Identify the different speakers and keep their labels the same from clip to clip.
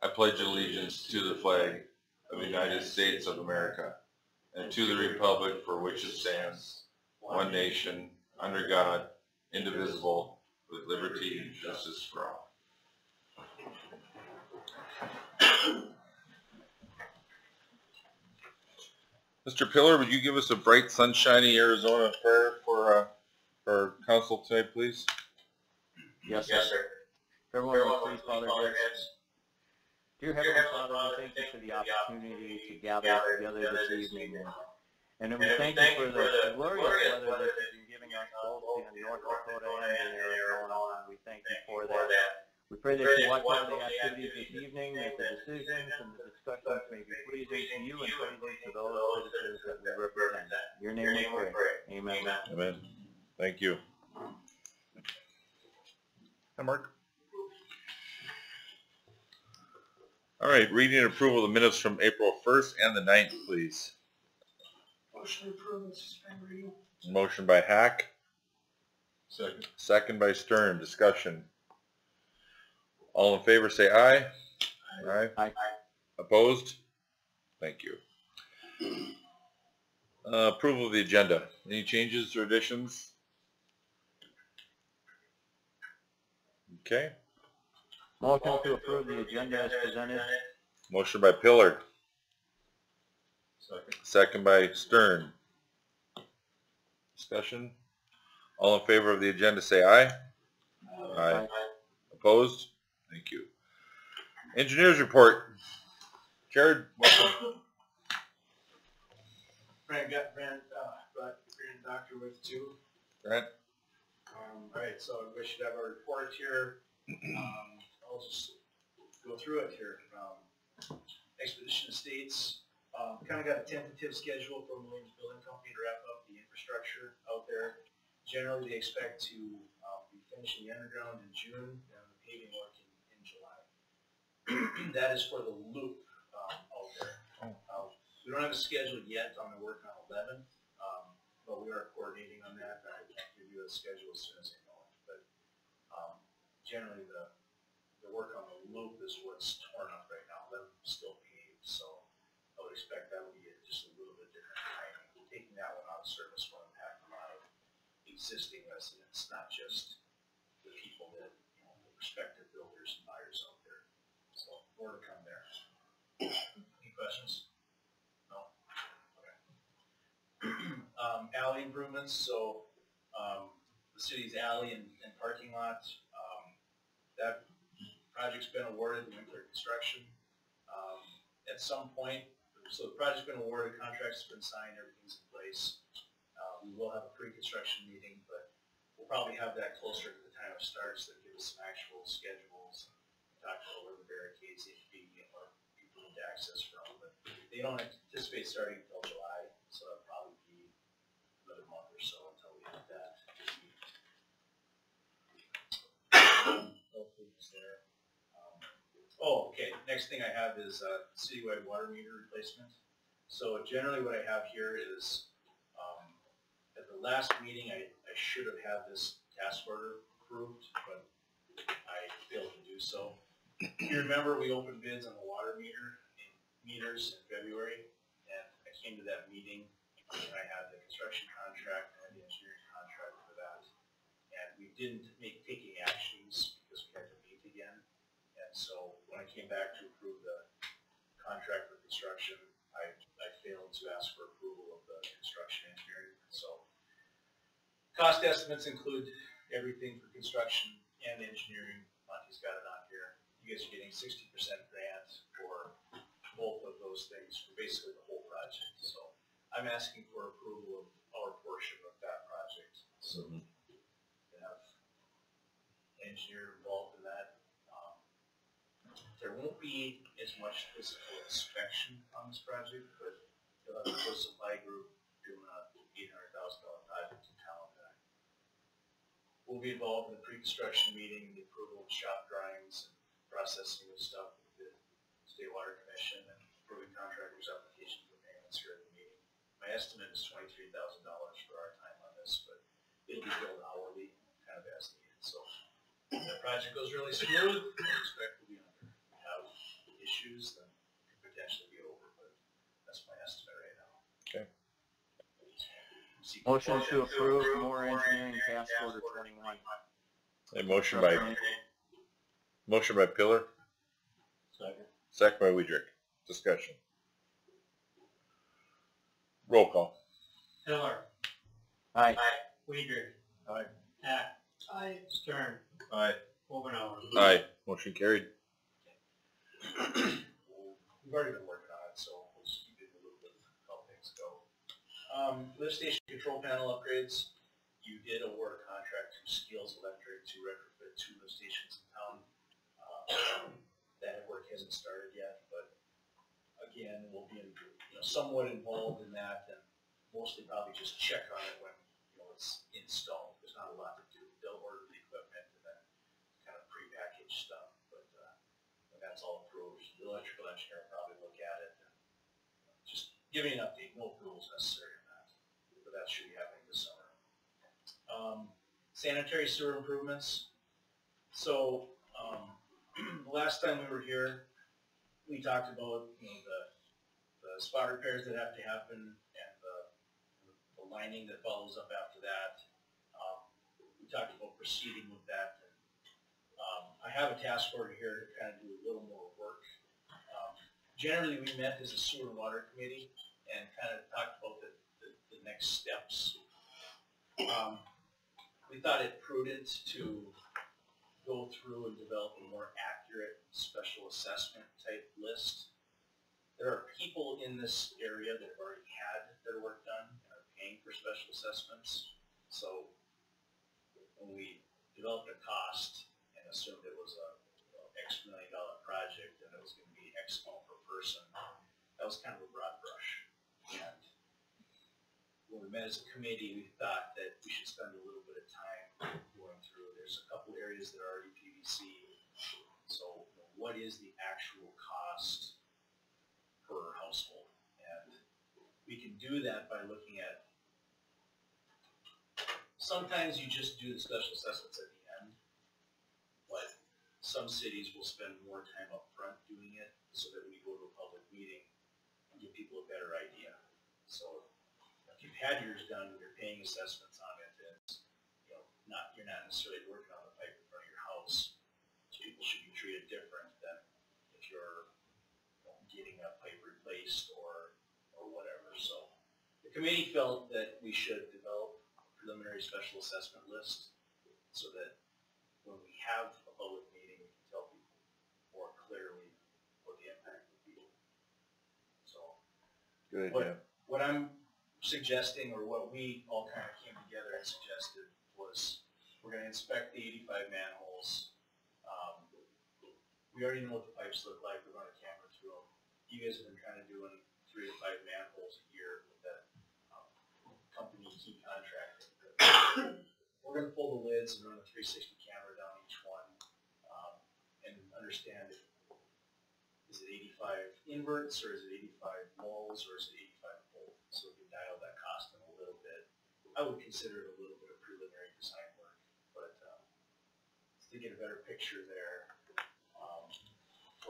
Speaker 1: I pledge allegiance to the flag of the United States of America and to the republic for which it stands, one nation, under God, indivisible, with liberty and justice for all. Mr. Pillar, would you give us a bright, sunshiny Arizona prayer for our council today, please?
Speaker 2: Yes, sir. Everyone, please bow their heads. Dear Heavenly Father, we thank you for the opportunity to gather together this evening. And we thank you for the glorious weather that you've been giving us both in North Dakota and in Arizona. We thank you for that. We pray that you watch over the activities this evening, that the decisions and the discussions may be pleasing to you and pleasing to those citizens that we represent. In your name we pray. Amen.
Speaker 1: Amen. Thank you. Hi, Mark. All right, reading and approval of the minutes from April 1st and the 9th, please.
Speaker 3: Motion to approve and suspend reading.
Speaker 1: Motion by Hack.
Speaker 3: Second.
Speaker 1: Second by Stern. Discussion. All in favor say aye. Aye.
Speaker 2: Aye.
Speaker 1: Opposed? Thank you. Approval of the agenda. Any changes or additions? Okay.
Speaker 2: Motion to approve the agenda as presented.
Speaker 1: Motion by Pillar.
Speaker 3: Second.
Speaker 1: Second by Stern. Discussion. All in favor of the agenda say aye. Aye. Opposed? Thank you. Engineers report. Jared, welcome.
Speaker 4: Brand Doctor with too.
Speaker 1: Grant.
Speaker 4: All right, so I wish you'd have a report here. I'll just go through it here. Expedition Estates kind of got a tentative schedule from Williams Building Company to wrap up the infrastructure out there. Generally, they expect to be finishing the underground in June and the paving work in July. That is for the loop out there. We don't have a schedule yet on the work on 11, but we are coordinating on that. I can give you a schedule as soon as I know it. But generally, the work on the loop is what's torn up right now. They're still paved, so I would expect that would be just a little bit different timing. Taking that one out of service will impact a lot of existing residents, not just the people that, prospective builders and buyers out there. So more to come there. Any questions? No? Okay. Alley improvements. So the city's alley and parking lot, that project's been awarded to nuclear construction. At some point, so the project's been awarded, contract's been signed, everything's in place. We will have a pre-construction meeting, but we'll probably have that closer to the time it starts that give us some actual schedules. Talk about where the barricades need to be and where people need to access from. But they don't anticipate starting until July, so that'll probably be another month or so until we have that. Hopefully it's there. Okay. Next thing I have is citywide water meter replacement. So generally what I have here is at the last meeting I should have had this task order approved, but I failed to do so. You remember we opened bids on the water meters in February, and I came to that meeting and I had the construction contract and the engineering contract for that, and we didn't take any actions because we had to meet again. And so when I came back to approve the contract for construction, I failed to ask for approval of the construction engineering. So cost estimates include everything for construction and engineering. Monty's got it on here. You guys are getting 60% grant for both of those things for basically the whole project. So I'm asking for approval of our portion of that project. So we have engineer involved in that. There won't be as much physical inspection on this project, but you'll have a full supply group doing a $800,000 project in town. We'll be involved in the pre-construction meeting, the approval of shop drawings, and processing of stuff with the State Water Commission, and approving contractors' applications for payments here at the meeting. My estimate is $23,000 for our time on this, but it'll be billed hourly, kind of as needed. So if the project goes really smooth, I expect we'll be under. We have issues, then it could potentially be over, but that's my estimate right now.
Speaker 3: Okay.
Speaker 2: Motion to approve Moore Engineering Task Order 21.
Speaker 3: A motion by Pillar, second by Weidrich. Discussion. Roll call.
Speaker 5: Pillar.
Speaker 2: Aye.
Speaker 5: Weidrich.
Speaker 3: Aye.
Speaker 5: Hack.
Speaker 3: Aye.
Speaker 5: Stern.
Speaker 3: Aye.
Speaker 5: Obenauer.
Speaker 3: Aye. Motion carried.
Speaker 4: We've already been working on it, so we'll just keep it a little bit of how things go. Lift station control panel upgrades. You did award a contract to Skills Electric to retrofit 2 lift stations in town. That work hasn't started yet, but again, we'll be somewhat involved in that, and mostly probably just check on it when it's installed. There's not a lot to do. They'll order the equipment and then kind of pre-packaged stuff, but when that's all approved, the electrical engineer will probably look at it and just give me an update. No approvals necessary on that, but that should be happening this summer. Sanitary sewer improvements. So the last time we were here, we talked about the spot repairs that have to happen and the lining that follows up after that. We talked about proceeding with that. I have a task order here to kind of do a little more work. Generally, we met as a sewer and water committee and kind of talked about the next steps. We thought it prudent to go through and develop a more accurate special assessment type list. There are people in this area that have already had their work done and are paying for special assessments. So when we developed a cost and assumed it was a X $1 million project and it was going to be X amount per person, that was kind of a broad brush. And when we met as a committee, we thought that we should spend a little bit of time going through. There's a couple areas that are already PVC. So what is the actual cost per household? And we can do that by looking at, sometimes you just do the special assessments at the end, but some cities will spend more time up front doing it so that when you go to a public meeting, and give people a better idea. So if you've had yours done, you're paying assessments on it, and you're not necessarily working on the pipe in front of your house. So people should be treated different than if you're getting a pipe replaced or whatever. So the committee felt that we should develop a preliminary special assessment list so that when we have a public meeting, we can tell people more clearly what the impact would be. So
Speaker 3: Good idea.
Speaker 4: what I'm suggesting, or what we all kind of came together and suggested, was we're going to inspect the 85 manholes. We already know what the pipes look like. We're going to camera through them. You guys have been kind of doing 3 to 5 manholes a year with that company key contract. We're going to pull the lids and run a 360 camera down each one and understand, is it 85 inverts, or is it 85 moles, or is it 85 volt? So we can dial that cost in a little bit. I would consider it a little bit of preliminary design work, but to get a better picture there,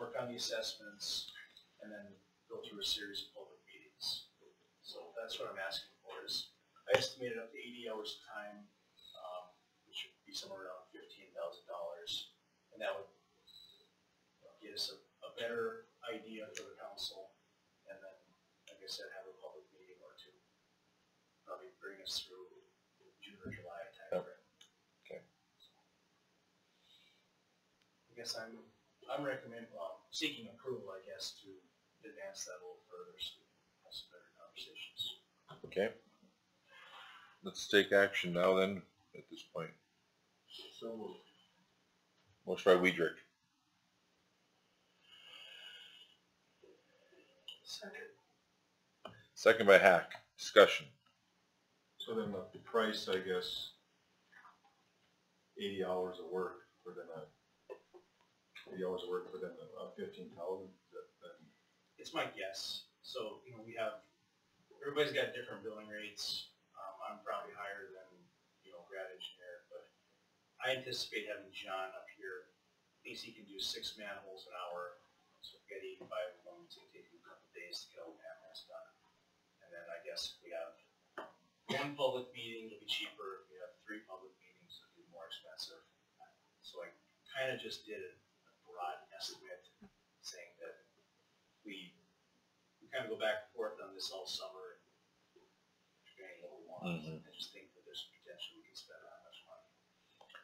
Speaker 4: work on the assessments, and then go through a series of public meetings. So that's what I'm asking for. Is I estimated up to 80 hours of time, which would be somewhere around $15,000, and that would get us a better idea for the council, and then, like I said, have a public meeting or two. Probably bring us through June or July timeframe.
Speaker 3: Okay.
Speaker 4: I guess I'm recommending, seeking approval, I guess, to advance that a little further so we can have some better conversations.
Speaker 3: Okay. Let's take action now then, at this point.
Speaker 4: So moved.
Speaker 3: Motion by Weidrich.
Speaker 4: Second.
Speaker 3: Second by Hack. Discussion.
Speaker 6: So then the price, I guess, 80 hours of work for them, 80 hours of work for them, 15,000, then?
Speaker 4: It's my guess. So, we have, everybody's got different billing rates. I'm probably higher than, grad engineer, but I anticipate having John up here. At least he can do 6 manholes an hour. So if we got one public meeting, it'll be cheaper. If we have 3 public meetings, it'll be more expensive. So I kind of just did a broad estimate saying that we kind of go back and forth on this all summer and figuring what we want. I just think that there's potential we can spend that much money.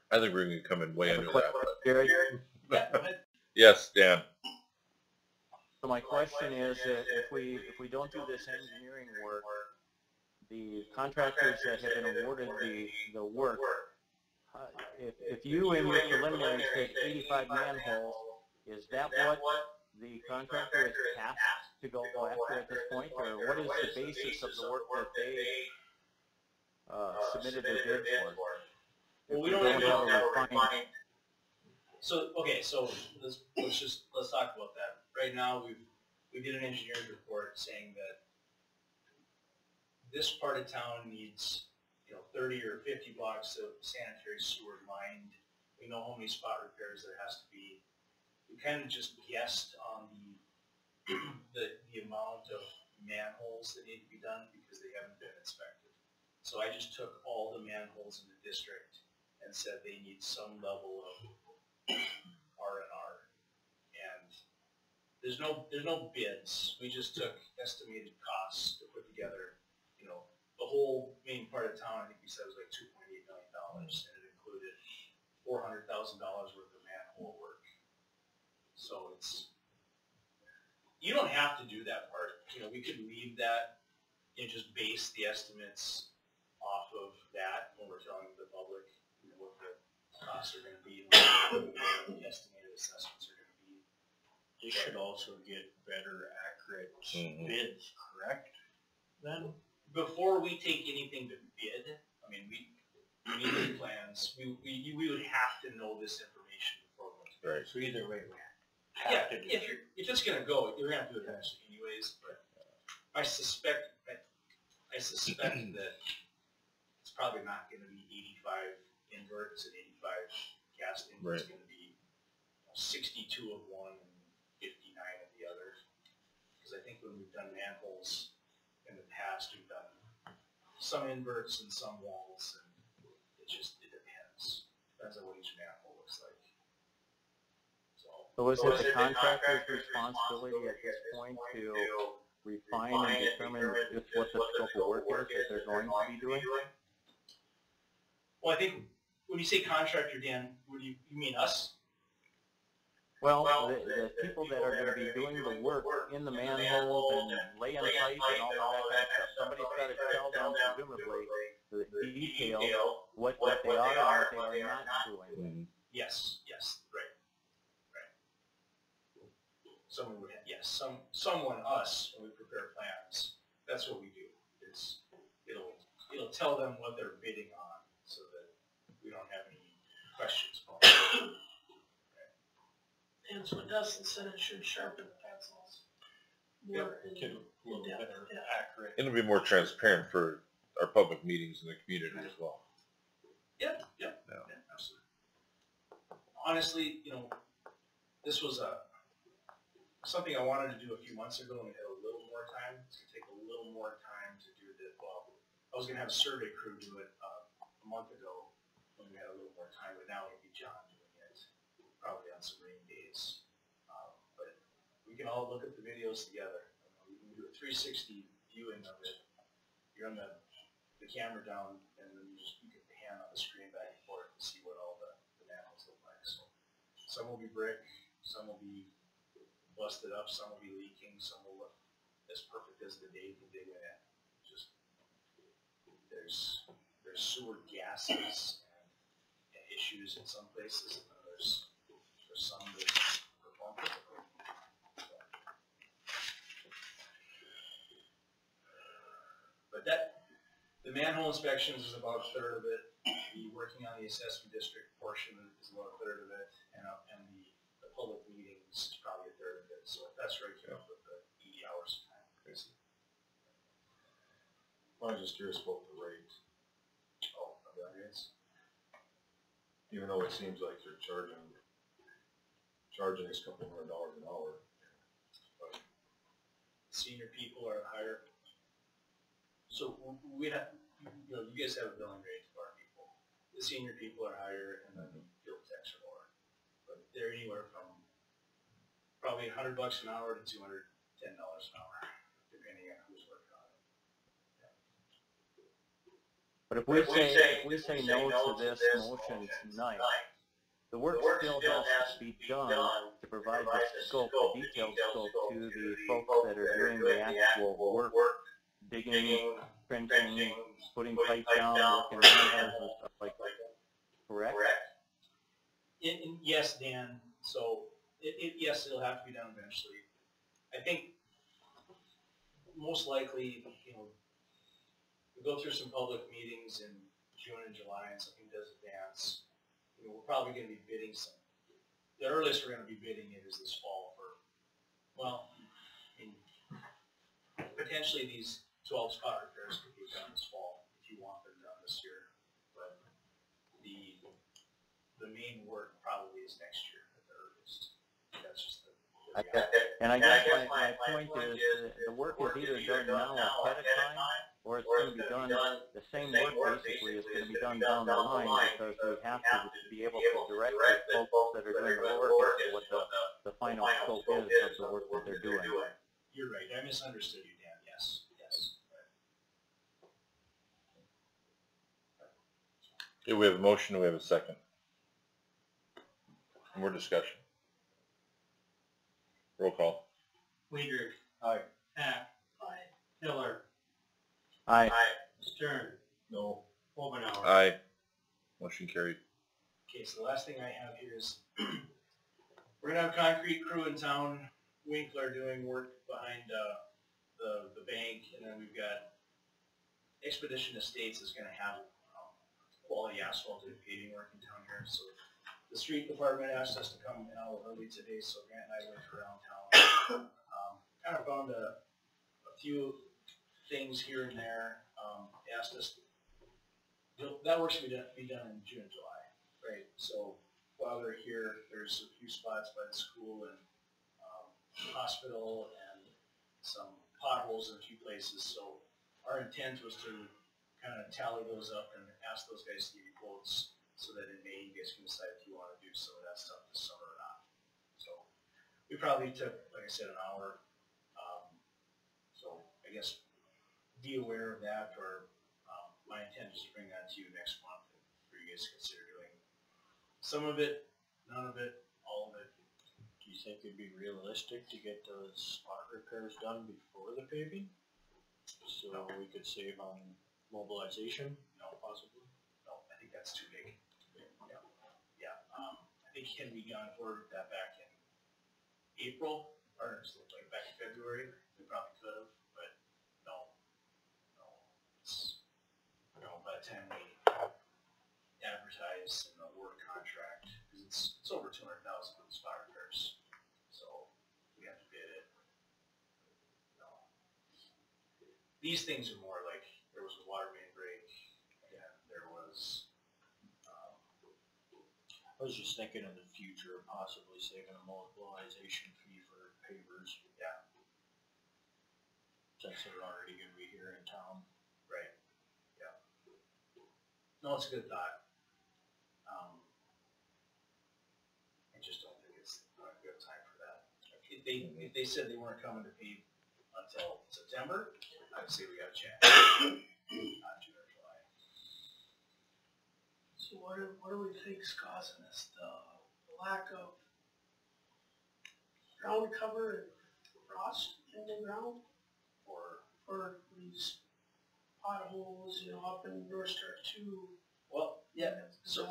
Speaker 3: I think we're gonna come in way under that.
Speaker 2: Gary,
Speaker 4: Yeah, go ahead.
Speaker 3: Yes, Dan.
Speaker 2: so my question is that if we don't do this engineering work, the contractors that have been awarded the work, if you in your preliminary said 85 manholes, is that what the contractor is tasked to go after at this point, or what is the basis of the work that they submitted their bid for?
Speaker 4: Well, we don't have a refined. So okay, so let's talk about that. Right now, we did an engineering report saying that this part of town needs 30 or 50 blocks of sanitary sewer lined. We know how many spot repairs there has to be. We kind of just guessed on the amount of manholes that need to be done because they haven't been inspected. So I just took all the manholes in the district and said they need some level of R&R. And there's no bids. We just took estimated costs to put together, the whole main part of town. I think we said was like $2.8 million, and it included $400,000 worth of manhole work. So you don't have to do that part. We could leave that and just base the estimates off of that when we're telling the public what the costs are going to be, what the estimated assessments are going to be.
Speaker 5: They should also get better, accurate bids, correct? Then?
Speaker 4: Before we take anything to bid, I mean, we need the plans. We would have to know this information before we.
Speaker 3: Right.
Speaker 5: So either way, we
Speaker 4: Yeah, if it's gonna go, you're gonna have to do it eventually anyways. But I suspect that it's probably not gonna be 85 inverts and 85 cast inverts. It's gonna be 62 of one and 59 of the other. Because I think when we've done manholes in the past, we've done some inverts and some walls, and it depends. Depends on what each manhole looks like.
Speaker 2: So is it the contractor's responsibility at this point to refine and determine just what the scope of work is that they're going to be doing?
Speaker 4: Well, I think when you say contractor, Dan, what do you mean us?
Speaker 2: Well, the people that are going to be doing the work in the manholes and laying pipe and all of that kind of stuff, somebody's got to tell them, presumably, the detail, what they are and what they are not doing.
Speaker 4: Yes, right. Someone would have, someone, us, when we prepare plans, that's what we do. It'll tell them what they're bidding on so that we don't have any questions.
Speaker 7: And so Dustin said it should sharpen the pencils. More
Speaker 5: get a little better, accurate.
Speaker 3: It'll be more transparent for our public meetings in the community as well.
Speaker 4: Yep, absolutely. Honestly, this was something I wanted to do a few months ago, and we had a little more time. It's going to take a little more time to do this. Well, I was going to have a survey crew do it a month ago when we had a little more time, but now it'll be John doing it, probably on some rain days. But we can all look at the videos together. We can do a 360 viewing of it. You run the camera down, and then you can pan on the screen back and forth to see what all the manholes look like. So some will be brick, some will be busted up, some will be leaking, some will look as perfect as the day we dig in it. Just there's sewer gases and issues in some places, and then there's some that perform perfectly. But the manhole inspections is about a third of it. The working on the assessment district portion is about a third of it, and the public meetings is probably a third of it. So that's right here with the 80 hours of time. Crazy.
Speaker 6: I was just curious about the rate.
Speaker 4: Oh, of the rates?
Speaker 6: Even though it seems like they're charging us $200 an hour.
Speaker 4: Senior people are higher. So we have, you know, you guys have a billing rate for our people. The senior people are higher and then the field techs are lower. But they're anywhere from probably $100 an hour to $210 an hour, depending on who's working on it.
Speaker 2: But if we say no to this motion tonight, the work still has to be done to provide the scope, the detailed scope to the folks that are doing the actual work, digging, trenching, putting pipe down, working manholes and stuff like that. Correct?
Speaker 4: Yes, Dan. So yes, it'll have to be done eventually. I think most likely, you know, we go through some public meetings in June and July, and something does advance. You know, we're probably going to be bidding some. The earliest we're going to be bidding it is this fall for, well, I mean, potentially these 12 spot repairs could be done this fall if you want them done this year. But the main work probably is next year at the earliest. That's just the reality.
Speaker 2: And I guess my point is the work is either done now ahead of time, or it's going to be done, the same work basically is going to be done down the line, because we have to be able to direct the folks that are doing the work as to what the final scope is of the work that they're doing.
Speaker 4: You're right, I misunderstood you, Dan, yes.
Speaker 3: Okay, we have a motion, we have a second. More discussion. Roll call.
Speaker 5: Weider.
Speaker 6: Aye.
Speaker 5: Hack.
Speaker 7: Aye.
Speaker 5: Miller.
Speaker 2: Aye.
Speaker 5: Stern.
Speaker 6: No.
Speaker 5: Obenauer.
Speaker 3: Aye. Motion carried.
Speaker 4: Okay, so the last thing I have here is, we're gonna have a concrete crew in town, Winkler doing work behind, the bank, and then we've got Expedition Estates is gonna have, quality asphalt and paving work in town here, so the street department asked us to come out early today, so Grant and I went around town. Kind of found a few things here and there. They asked us, that work's gonna be done in June and July, right? So while they're here, there's a few spots by the school and hospital and some potholes in a few places. So our intent was to kind of tally those up and ask those guys to give you quotes, so that in May you guys can decide if you want to do some of that stuff this summer or not. So we probably took, like I said, an hour. So I guess be aware of that, or my intent is to bring that to you next month for you guys to consider doing some of it, none of it, all of it.
Speaker 5: Do you think it'd be realistic to get those spot repairs done before the paving? So we could save on mobilization?
Speaker 4: No, possibly. No, I think that's too big. Yeah. I think can we gone forward with that back in April, or like back in February? We probably could have, but no. It's, you know, by the time we advertise in the work contract, because it's over $200,000 for the spot repairs, so we have to bid it. No. These things are more like, there was a water main break, and there was,
Speaker 5: I was just thinking in the future, possibly saving a mobilization fee for pavers.
Speaker 4: Yeah.
Speaker 5: Since they're already gonna be here in town.
Speaker 4: right, yeah. No, it's a good thought. I just don't think it's not a good time for that. If they said they weren't coming to pave until September, I'd say we got a chance. Not June or July.
Speaker 7: So what do we think's causing this? The lack of ground cover and frost in the ground? For these potholes, you know, up in North Star 2?
Speaker 4: Well, yeah, so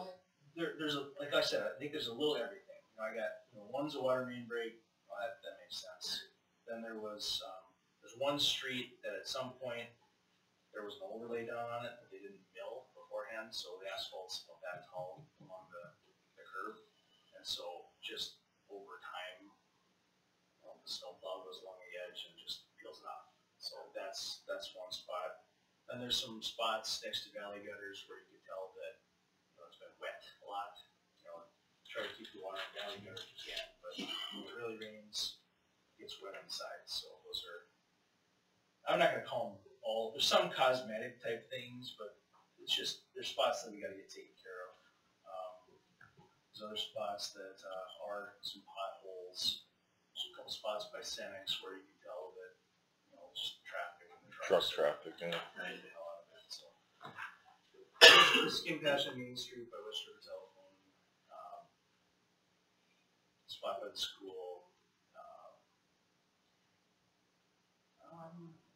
Speaker 4: there's a, like I said, I think there's a little everything. You know, I got, you know, one's a water main break, well, that makes sense. Then there was, there's one street that at some point, there was an overlay done on it, but they didn't mill beforehand, so the asphalt's about that tall along the curb. And so just over time, you know, the snowplow goes along the edge and just peels it off. So that's one spot. Then there's some spots next to valley gutters where you can tell that, you know, it's been wet a lot. You know, try to keep the water in valley gutters if you can, but when it really rains, it gets wet on the sides. So those are, I'm not gonna call them there's some cosmetic type things, but it's just, there's spots that we gotta get taken care of. There's other spots that, are some potholes. There's a couple spots by Cenex where you can tell that, you know, just traffic and the
Speaker 3: Truck
Speaker 4: trucks.
Speaker 3: traffic, yeah.
Speaker 4: Right, the hell out of it, so. Skin patch on Main Street by West River Telephone, spot by the school.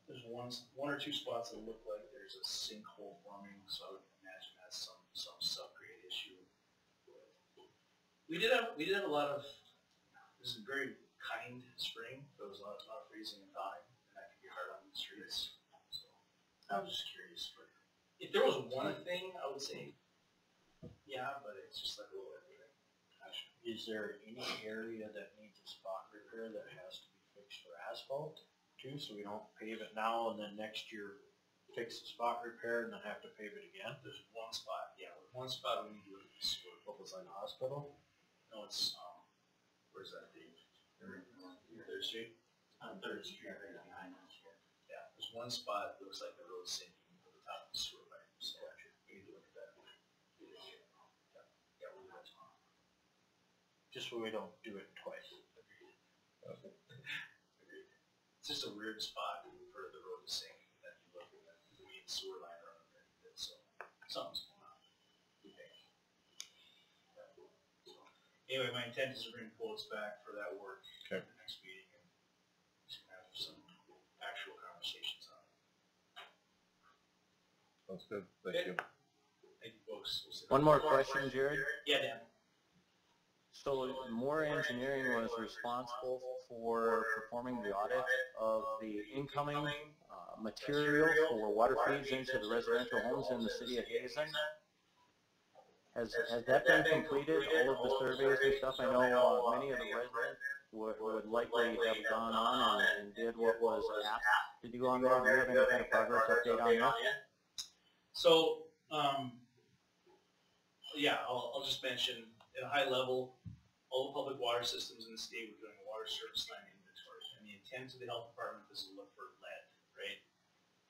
Speaker 4: There's one or two spots that look like there's a sinkhole forming, so I would imagine that's some subgrade issue. We did have a lot of, this is a very kind spring, there was a lot of freezing and thawing, and that can be hard on the streets, so. I was just curious, but if there was one thing, I would say, yeah, but it's just like a little everything.
Speaker 5: Is there any area that needs a spot repair that has to be fixed for asphalt too, so we don't pave it now and then next year fix the spot repair and then have to pave it again?
Speaker 4: There's one spot, yeah, one spot we need to look at the sewer.
Speaker 5: What was that, hospital?
Speaker 4: No, it's, where's that, Dave? Third Street?
Speaker 2: On Third Street, right behind us here.
Speaker 4: Yeah, there's one spot that looks like the road's sinking to the top of the sewer pipe, so we need to look at that. Yeah, we'll do that tomorrow.
Speaker 5: Just so we don't do it twice.
Speaker 4: Agreed. It's just a weird spot for the road to sink, and then you look at the main sewer line running underneath it, so something's going on. We think. So, anyway, my intent is to bring quotes back for that work at the next meeting, and we should have some actual conversations on it.
Speaker 3: Sounds good, thank you.
Speaker 4: Thank you, folks. We'll
Speaker 2: One more question, Jared.
Speaker 4: Yeah, Dan.
Speaker 2: So Moore Engineering was responsible for performing the audit of the incoming material for water feeds into the residential homes in the city of Hazen. Has that been completed, all of the surveys and stuff? I know many of the residents would likely have gone on and did what was asked to do on there. Do you have any kind of progress update on that?
Speaker 4: So, yeah, I'll just mention at a high level, all the public water systems in the state, we're doing a water service line inventory. And the intent of the health department is to look for lead, right?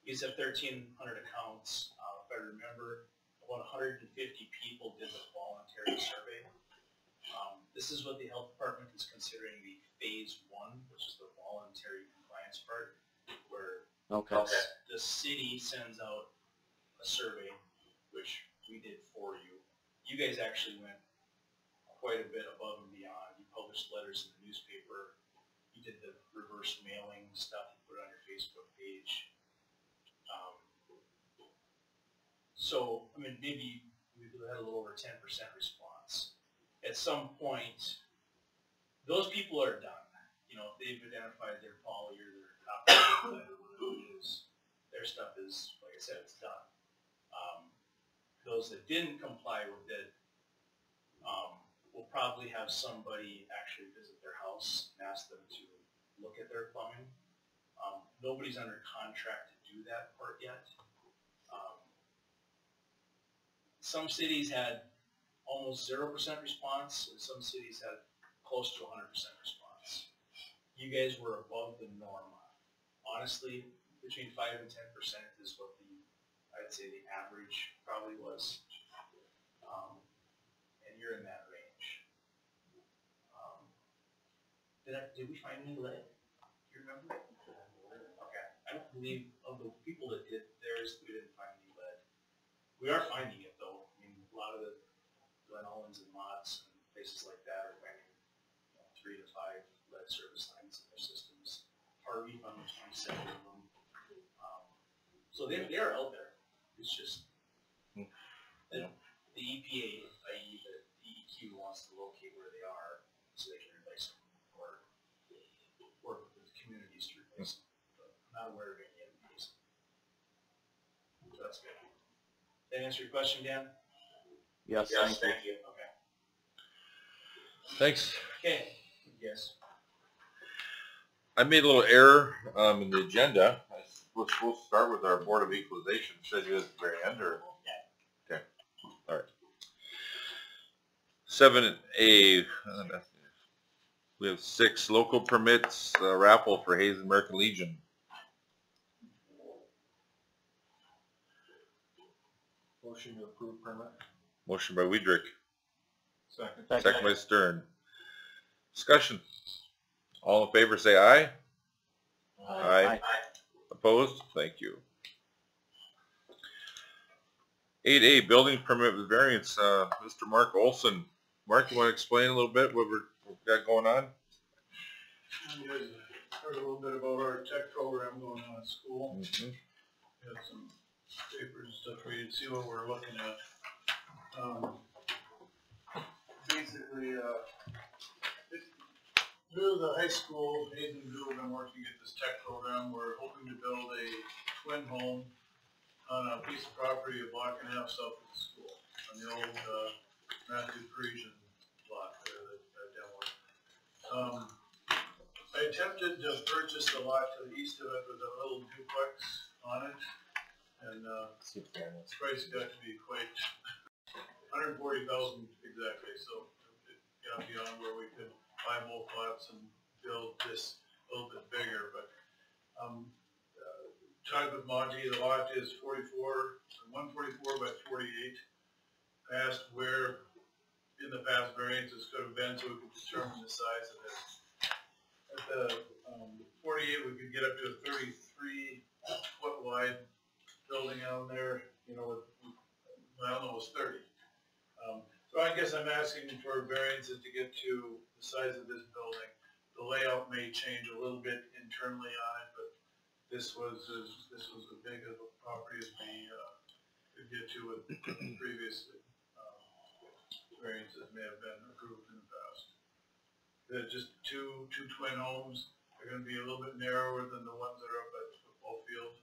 Speaker 4: You have 1,300 accounts. If I remember, about 150 people did the voluntary survey. This is what the health department is considering the phase 1, which is the voluntary compliance part, where the city sends out a survey, which we did for you. You guys actually went quite a bit above and beyond. You published letters in the newspaper. You did the reverse mailing stuff. You put it on your Facebook page. So, I mean, maybe we had a little over 10% response. At some point, those people are done. You know, if they've identified their poly or their copy or whatever it is, their stuff is, like I said, it's done. Those that didn't comply with it, we'll probably have somebody actually visit their house and ask them to look at their plumbing. Nobody's under contract to do that part yet. Some cities had almost 0% response, and some cities had close to 100% response. You guys were above the norm. Honestly, between 5 and 10% is what I'd say the average probably was. And you're in that range. Did we find any lead? Do you remember? Okay. I don't believe of the people that did theirs, we didn't find any lead. We are finding it though. I mean, a lot of the Glen Owens and Mott's and places like that are finding 3 to 5 lead service lines in their systems. Harvey found 27 of them. So they are out there. It's just the EPA, i.e. the DEQ, wants to locate where they are so they can replace them or work with the communities to replace them. But I'm not aware of any other case. So that's good. That answer your question, Dan?
Speaker 2: Yes, thank you.
Speaker 4: Okay.
Speaker 3: Thanks.
Speaker 4: Okay. Yes.
Speaker 3: I made a little error in the agenda. We're supposed to start with our Board of Equalization. Should I do this at the very end or?
Speaker 4: Yeah.
Speaker 3: Okay. All right. 7A. We have 6 local permits, raffle for Hazen American Legion.
Speaker 6: Motion to approve permit.
Speaker 3: Motion by Weidrich,
Speaker 6: Second.
Speaker 3: second by Stern. Discussion. All in favor say aye. Aye. Opposed? Thank you. 8A, building permit with variance, Mr. Mark Olson. Mark, you want to explain a little bit what we've got going on?
Speaker 8: You guys heard a little bit about our tech program going on at school.
Speaker 3: Mm-hmm.
Speaker 8: We had some papers and stuff for you to see what we're looking at. Basically, through the high school, Hazen Group, we've been working at this tech program. We're hoping to build a twin home on a piece of property, a block and a half south of the school, on the old Matthew Parisian block there that demoed. I attempted to purchase the lot to the east of it with a little duplex on it, and the price got to be quite $140,000 exactly, so it got beyond where we could buy both lots and build this a little bit bigger, but talked with Monty, the lot is 144 by 48. I asked where in the past variances could have been so we could determine the size of it. At the 48, we could get up to a 33-foot wide building on there, you know, with, well, no, it was 30. So I guess I'm asking for variances to get to the size of this building. The layout may change a little bit internally on it, but this was as big of a property as we could get to with previously. Variances may have been approved in the past. They're just two twin homes. They're going to be a little bit narrower than the ones that are up at the football field,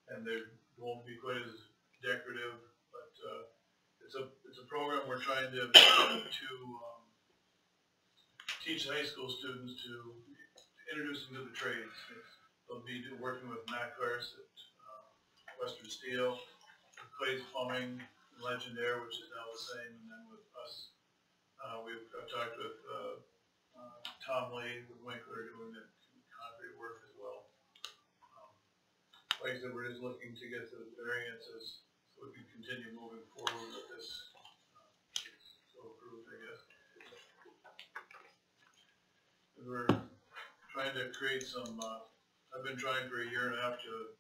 Speaker 8: and they won't be quite as decorative. But it's a program we're trying to teach high school students to introduce them to the trades. They'll be working with Matt Cars at Western Steel, Clay's Plumbing, Legendaire, which is now the same, and then with us, I've talked with Tom Lee with Winkler doing the concrete work as well. Like I said, we're just looking to get to the variances so we can continue moving forward with this. So approved, I guess. We're trying to create some, I've been trying for a year and a half to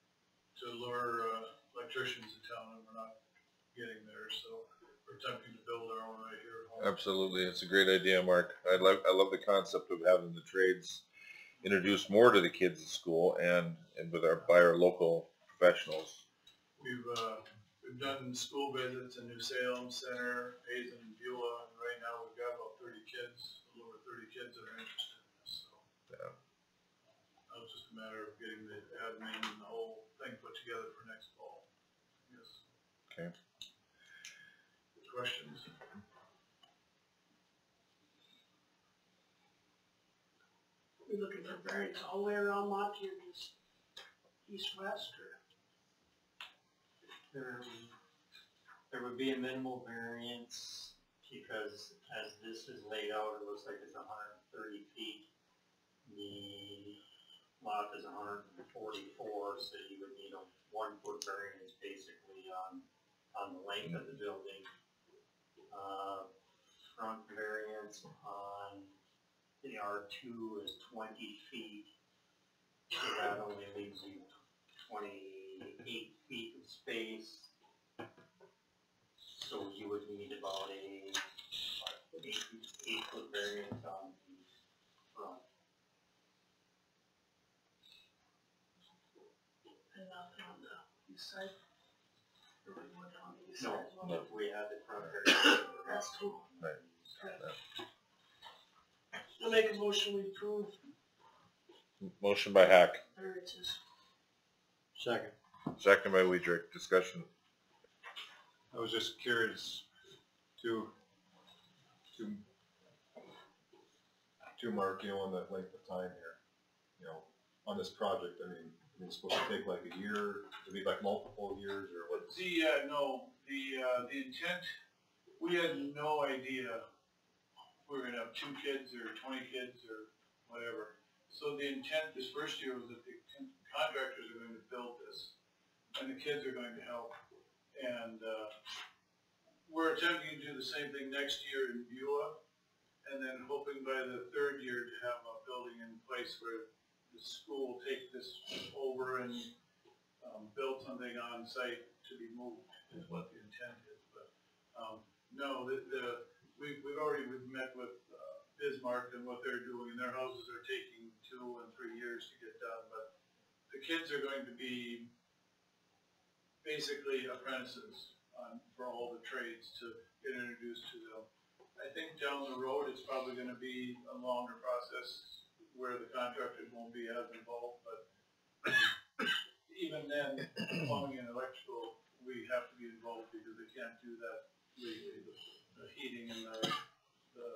Speaker 8: lure electricians to town, and we're not getting there, so we're attempting to build our own right here at home.
Speaker 3: Absolutely, it's a great idea, Mark. I love the concept of having the trades introduced more to the kids at school and by our local professionals.
Speaker 8: We've done school visits in New Salem Center, Hazen, and Beulah, and right now we've got about 30 kids, a little over 30 kids that are interested in this. So
Speaker 3: yeah.
Speaker 8: Now it's just a matter of getting the admin and the whole thing put together for next fall. Yes.
Speaker 3: Okay.
Speaker 8: Questions?
Speaker 7: We're looking for variance all the way around Monty or just east-west, or?
Speaker 5: There would be a minimal variance because as this is laid out, it looks like it's 130 feet. The lot is 144, so you would need a 1-foot variance basically on the length of the building. Front variance on the R2 is 20 feet, so that only leaves you 28 feet of space. So you would need about a 8-foot variance on the front.
Speaker 7: And nothing on the east side? Or we went on the east
Speaker 5: No,
Speaker 7: side as well?
Speaker 5: we have the front variance.
Speaker 7: That's cool.
Speaker 3: Right.
Speaker 7: I'll make a motion, we approve
Speaker 3: Motion by Hack,
Speaker 7: variances.
Speaker 5: Second.
Speaker 3: second by Weidrich. Discussion.
Speaker 6: I was just curious to Mark, you know, on that length of time here, you know, on this project. I mean, it's supposed to take like a year, to be like multiple years, or what?
Speaker 8: The intent, we had no idea we were gonna have 2 kids or 20 kids or whatever. So the intent this first year was that the contractors are going to build this. and the kids are going to help. And, we're attempting to do the same thing next year in Beulah, and then hoping by the third year to have a building in place where the school will take this over and build something on site to be moved, is what the intent is. But no, we've already met with Bismarck and what they're doing, and their houses are taking 2 and 3 years to get done. But the kids are going to be basically apprentices for all the trades to get introduced to them. I think down the road it's probably going to be a longer process where the contractors won't be as involved, but even then, plumbing and electrical, we have to be involved because they can't do that legally. The heating and the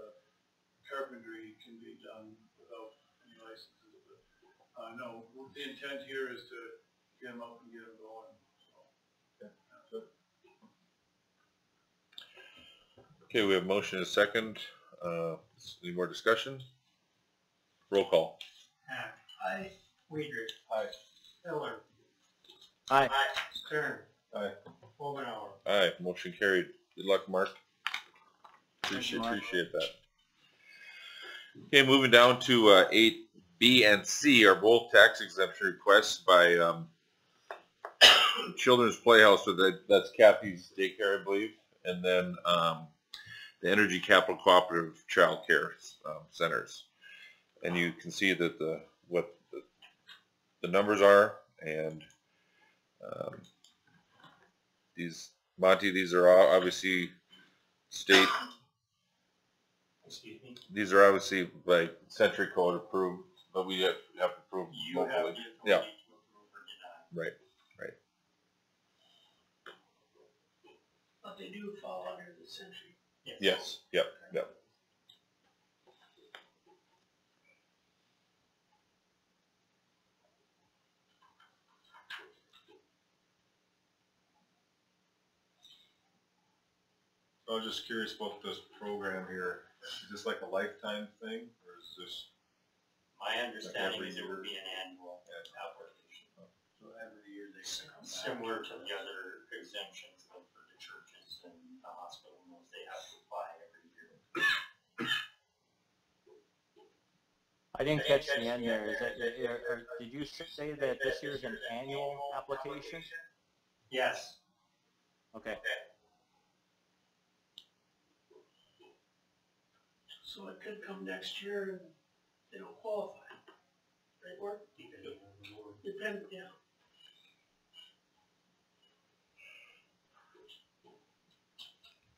Speaker 8: carpentry can be done without any licenses. But no, the intent here is to get them up and get them going.
Speaker 3: Okay, we have motion and a second. Any more discussion? Roll call.
Speaker 7: Hack. Aye. Weidrich.
Speaker 6: Aye.
Speaker 7: Miller.
Speaker 2: Aye.
Speaker 7: Stern.
Speaker 6: Aye.
Speaker 7: Omenauer.
Speaker 3: Aye, motion carried. Good luck, Mark.
Speaker 2: Thank you, Mark.
Speaker 3: Appreciate that. Okay, moving down to 8B and C are both tax exemption requests by Children's Playhouse, so that's Kathy's daycare, I believe, and then the Energy Capital Cooperative Child Care Centers. And you can see that what the numbers are, and these are all obviously state.
Speaker 4: Excuse me?
Speaker 3: These are obviously by Century Code approved, but we have to approve
Speaker 4: You have the
Speaker 3: locally.
Speaker 4: authority
Speaker 3: Yeah.
Speaker 4: to approve or deny.
Speaker 3: Right.
Speaker 7: But they do fall under the century.
Speaker 3: Yes. Yep.
Speaker 6: I was just curious about this program here. Is this like a lifetime thing, or is this?
Speaker 9: My understanding
Speaker 6: every
Speaker 9: is it would
Speaker 6: year?
Speaker 9: be an annual application,
Speaker 7: So every year they come back.
Speaker 9: similar to the other exemptions for the churches and the hospital, and those they have to apply every year.
Speaker 2: I didn't catch the end there. Is that, did you say that this year is an annual application?
Speaker 9: Yes.
Speaker 2: Okay.
Speaker 7: So it could come next year and they don't qualify. Right, Mark? Depend, yeah.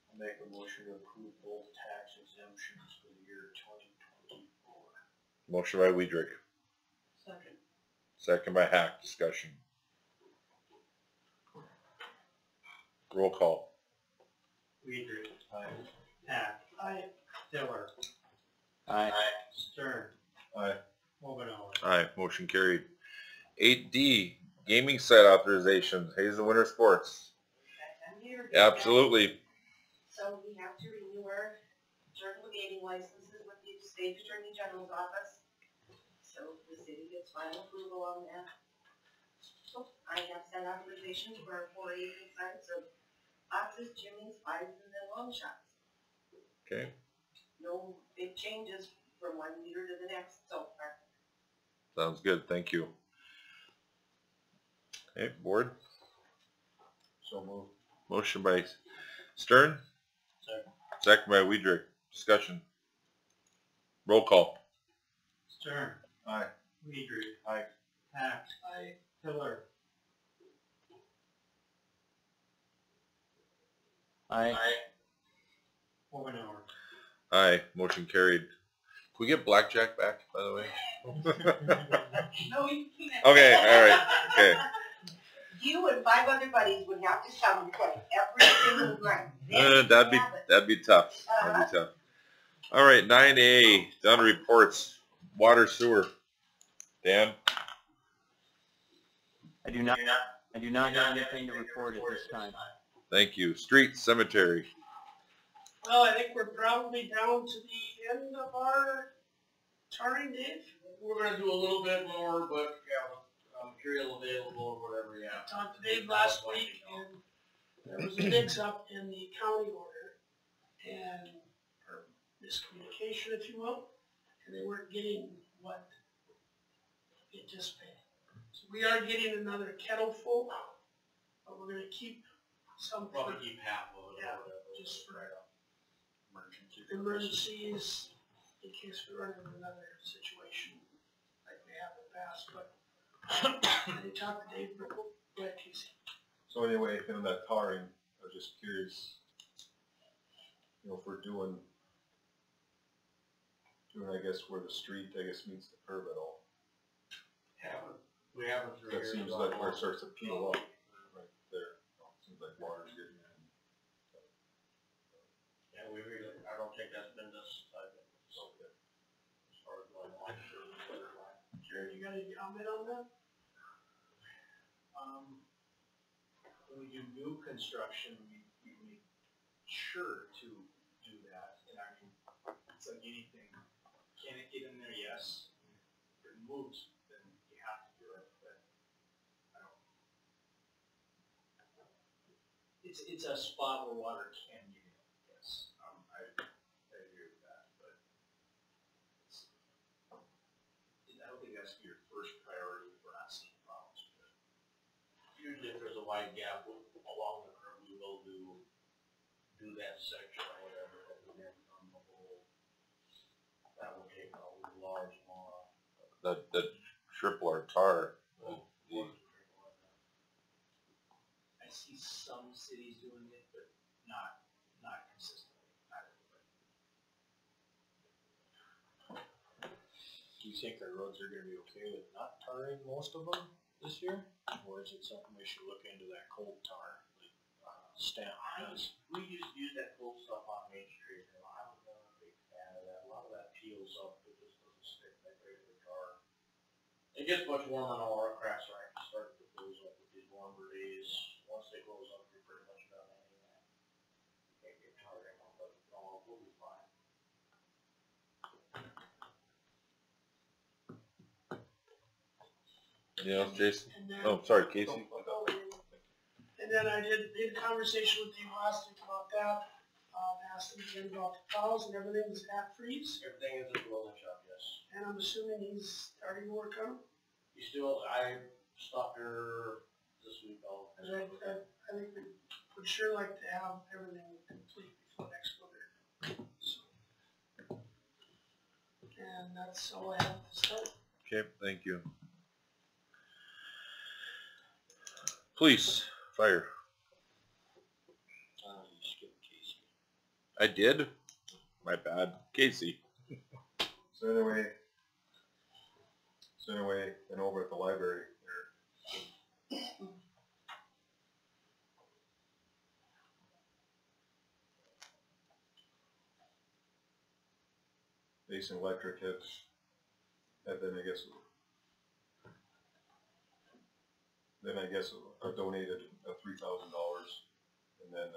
Speaker 5: I'll make a motion to approve both tax exemptions for the year 2024.
Speaker 3: Motion by Weidrich,
Speaker 7: Second.
Speaker 3: second by Hack. Discussion. Roll call.
Speaker 5: Weidrich. Aye.
Speaker 7: Hack. Aye.
Speaker 5: Miller.
Speaker 2: Aye.
Speaker 5: Stern.
Speaker 6: Aye.
Speaker 5: Omenauer.
Speaker 3: Aye, motion carried. 8D, gaming site authorization, Hazen Winter Sports.
Speaker 10: I'm here.
Speaker 3: Absolutely.
Speaker 10: So we have to renew our journal gaming licenses with the state attorney general's office. So the city gets final approval on that. So I have sent authorization for our 4 gaming sites of boxes, jimmies, fives, and then long shots.
Speaker 3: Okay,
Speaker 10: No big changes from one year to the next so far.
Speaker 3: sounds good, thank you. Okay, board,
Speaker 6: So moved.
Speaker 3: motion by Stern.
Speaker 5: Second.
Speaker 3: Second by Weidrich. Discussion. Roll call.
Speaker 5: Stern.
Speaker 6: Aye.
Speaker 5: Weidrich.
Speaker 6: Aye.
Speaker 5: Hack.
Speaker 7: Aye.
Speaker 5: Miller.
Speaker 2: Aye.
Speaker 5: Omenauer.
Speaker 3: Aye, motion carried. Can we get Blackjack back, by the way?
Speaker 10: No, you can't.
Speaker 3: Okay, alright, okay.
Speaker 10: You and 5 other buddies would have to come and play every single night. Then
Speaker 3: That'd
Speaker 10: you have it.
Speaker 3: be tough. That'd be tough. All right, 9A, done reports. Water sewer. Dan?
Speaker 2: I do not have anything to report at this time.
Speaker 3: Thank you. Street cemetery.
Speaker 7: Well, I think we're probably down to the end of our tarring, Dave.
Speaker 8: We're gonna do a little bit more, but yeah, material available or whatever, yeah.
Speaker 7: talked to Dave last week, and there was a mix-up in the county order, and, or miscommunication, if you will, and they weren't getting what they anticipated. So we are getting another kettle full, but we're gonna keep some for,
Speaker 5: Probably keep half of it
Speaker 7: yeah,
Speaker 5: or whatever.
Speaker 7: just for
Speaker 5: Emergency.
Speaker 7: emergencies, in case we run into another situation like we have in the past, but I did talk to Dave, but go ahead, Casey.
Speaker 6: So anyway, in that tarring, I was just curious, you know, if we're doing, I guess, where the street, I guess, meets the curb at all.
Speaker 5: We haven't through
Speaker 6: That
Speaker 5: here.
Speaker 6: seems like where it starts to peel up, right there. Seems like water's getting in.
Speaker 5: Yeah, we really, I don't think that's been decided. Okay. As far as going on,
Speaker 7: Jared, you got any comment on that?
Speaker 4: When we do new construction, we make sure to do that, and I mean, it's like anything, can it get in there? Yes. If it moves, then you have to do it, but I don't. It's a spot where water can get in, yes, I agree with that, but it's, I don't think that's your first priority for not seeing problems with it.
Speaker 5: usually if there's a wide gap along the curb, we will do that section or whatever, but we never done the whole. That would take a large amount of.
Speaker 3: That triple or tar.
Speaker 4: I see some cities doing it, but not consistently, not everybody.
Speaker 5: Do you think our roads are gonna be okay with not tarring most of them this year? Or is it something we should look into that cold tar, like, stamp has? We used to use that cold stuff on Main Street, and I was not a big fan of that. A lot of that peels up, it just doesn't stick like regular tar. It gets much warmer now, our cracks are actually starting to close up with these warmer days. Once they close up, you're pretty much done anyway. You can't get tar anymore, but no, we'll be fine.
Speaker 3: Anything else, Jason?
Speaker 7: And then,
Speaker 3: Oh, sorry, Casey.
Speaker 7: and then I did a conversation with Dave last week about that, asked him again about the cows and everything, is at freeze,
Speaker 5: Everything is in the welding shop, yes.
Speaker 7: and I'm assuming he's starting to work on them.
Speaker 5: You still, I stopped her this week, I'll.
Speaker 7: And I think we would sure like to have everything complete before next winter. So, and that's all I have to start.
Speaker 3: Okay, thank you. Police, fire.
Speaker 5: You skipped Casey.
Speaker 3: I did? My bad. Casey.
Speaker 6: So anyway, and over at the library there. Hazen Electric had then I guess donated $3,000, and then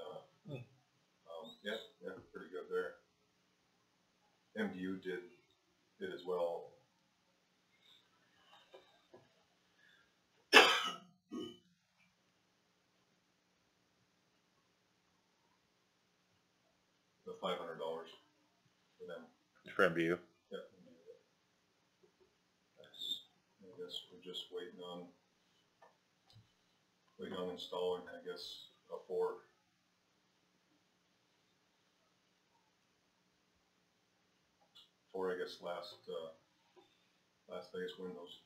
Speaker 6: yeah, pretty good there. MDU did as well. The $500 for them.
Speaker 3: For MBU.
Speaker 6: Yeah. I guess we're just waiting on installing, I guess, four last day's windows.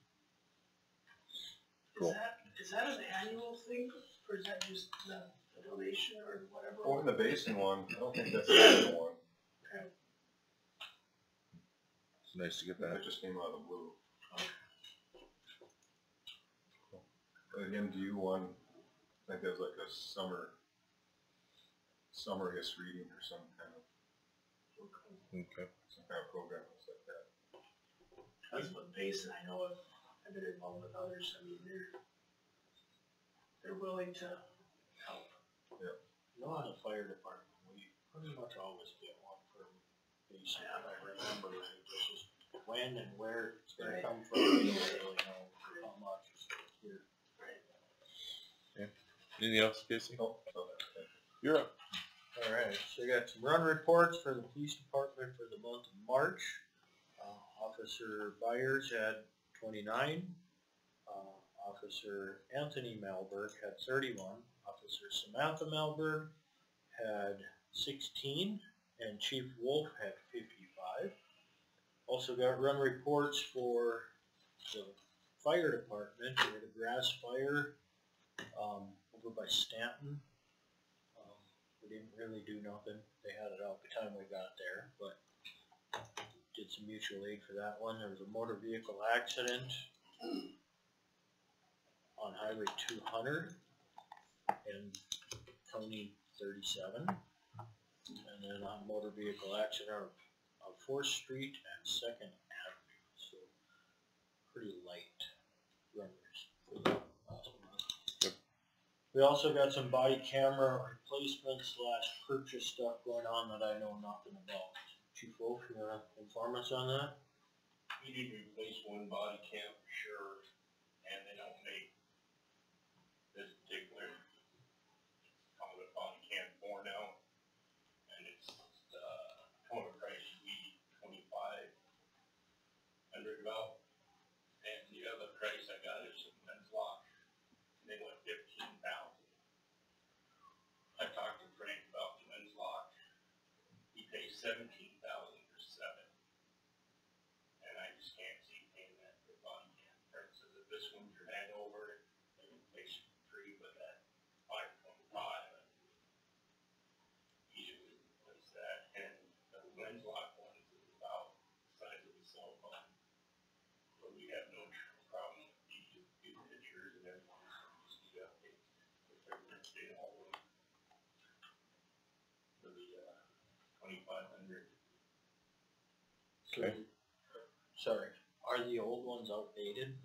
Speaker 3: Cool.
Speaker 7: Is that an annual thing, or is that just the donation or whatever?
Speaker 6: Oh, and the basin one, I don't think that's the annual one.
Speaker 7: Okay.
Speaker 3: It's nice to get that.
Speaker 6: That just came out of the blue. The MDU one, I think that was like a summer reading or some kind of program like that.
Speaker 7: That's what basin, I know I've been involved with others, I mean, they're willing to help.
Speaker 6: Yeah.
Speaker 5: You know, on the fire department, we pretty much always get one for basic, if I remember right, it's just when and where it's gonna come from, we don't really know how much is here.
Speaker 3: Anything else, Casey?
Speaker 6: Nope.
Speaker 3: You're up.
Speaker 5: Alright, so I got some run reports for the police department for the month of March. Officer Byers had 29. Officer Anthony Malberg had 31. Officer Samantha Malberg had 16. And Chief Wolf had 55. Also got run reports for the fire department. We had a grass fire over by Stanton. We didn't really do nothing. They had it out the time we got there, but did some mutual aid for that one. There was a motor vehicle accident on Highway 200 and County 37. And then a motor vehicle accident on 4th Street and 2nd Avenue. So pretty light runners for the last month.
Speaker 3: Yep.
Speaker 5: We also got some body camera replacement / purchase stuff going on that I know nothing about. Chief Wolf, you wanna inform us on that?
Speaker 9: We need to replace one body cam for sure, and they don't make this particular call it body cam 4 now, and it's total price should be $2,500 about, and the other price I got is a men's lock, and they went $15,000. I talked to Frank about the men's lock. He pays $17,000 for 7. And I just can't see paying that for body cam. Frank says if this one's your hand over, they can place it free, but at $525, easily replace that. And the lens lock one is about the size of a cell phone. But we have no problem with the pictures and everything, so we just need to update all of them. For the 2,500.
Speaker 3: Okay.
Speaker 5: Sorry, are the old ones outdated?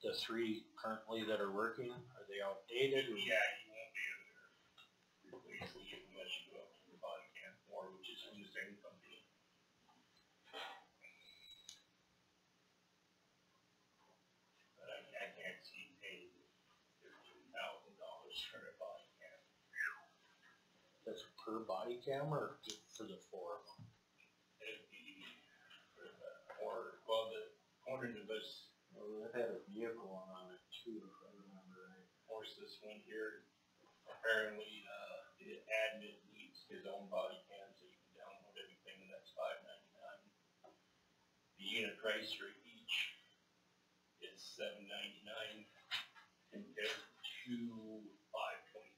Speaker 5: The 3 currently that are working, are they outdated? Or?
Speaker 9: Yeah, you won't be able to replace these unless you go up to the body cam 4, which is from the same company. But I can't see paying $15,000 for a body cam.
Speaker 5: That's per body cam or for the 4 of them?
Speaker 9: It'd be for the, well, according to this,
Speaker 5: Well, that had a vehicle on it too, if I remember right.
Speaker 9: course, this one here, apparently, the admin needs his own body cam, so you can download everything, and that's $5.99. The unit price for each is $7.99 compared to $5.25.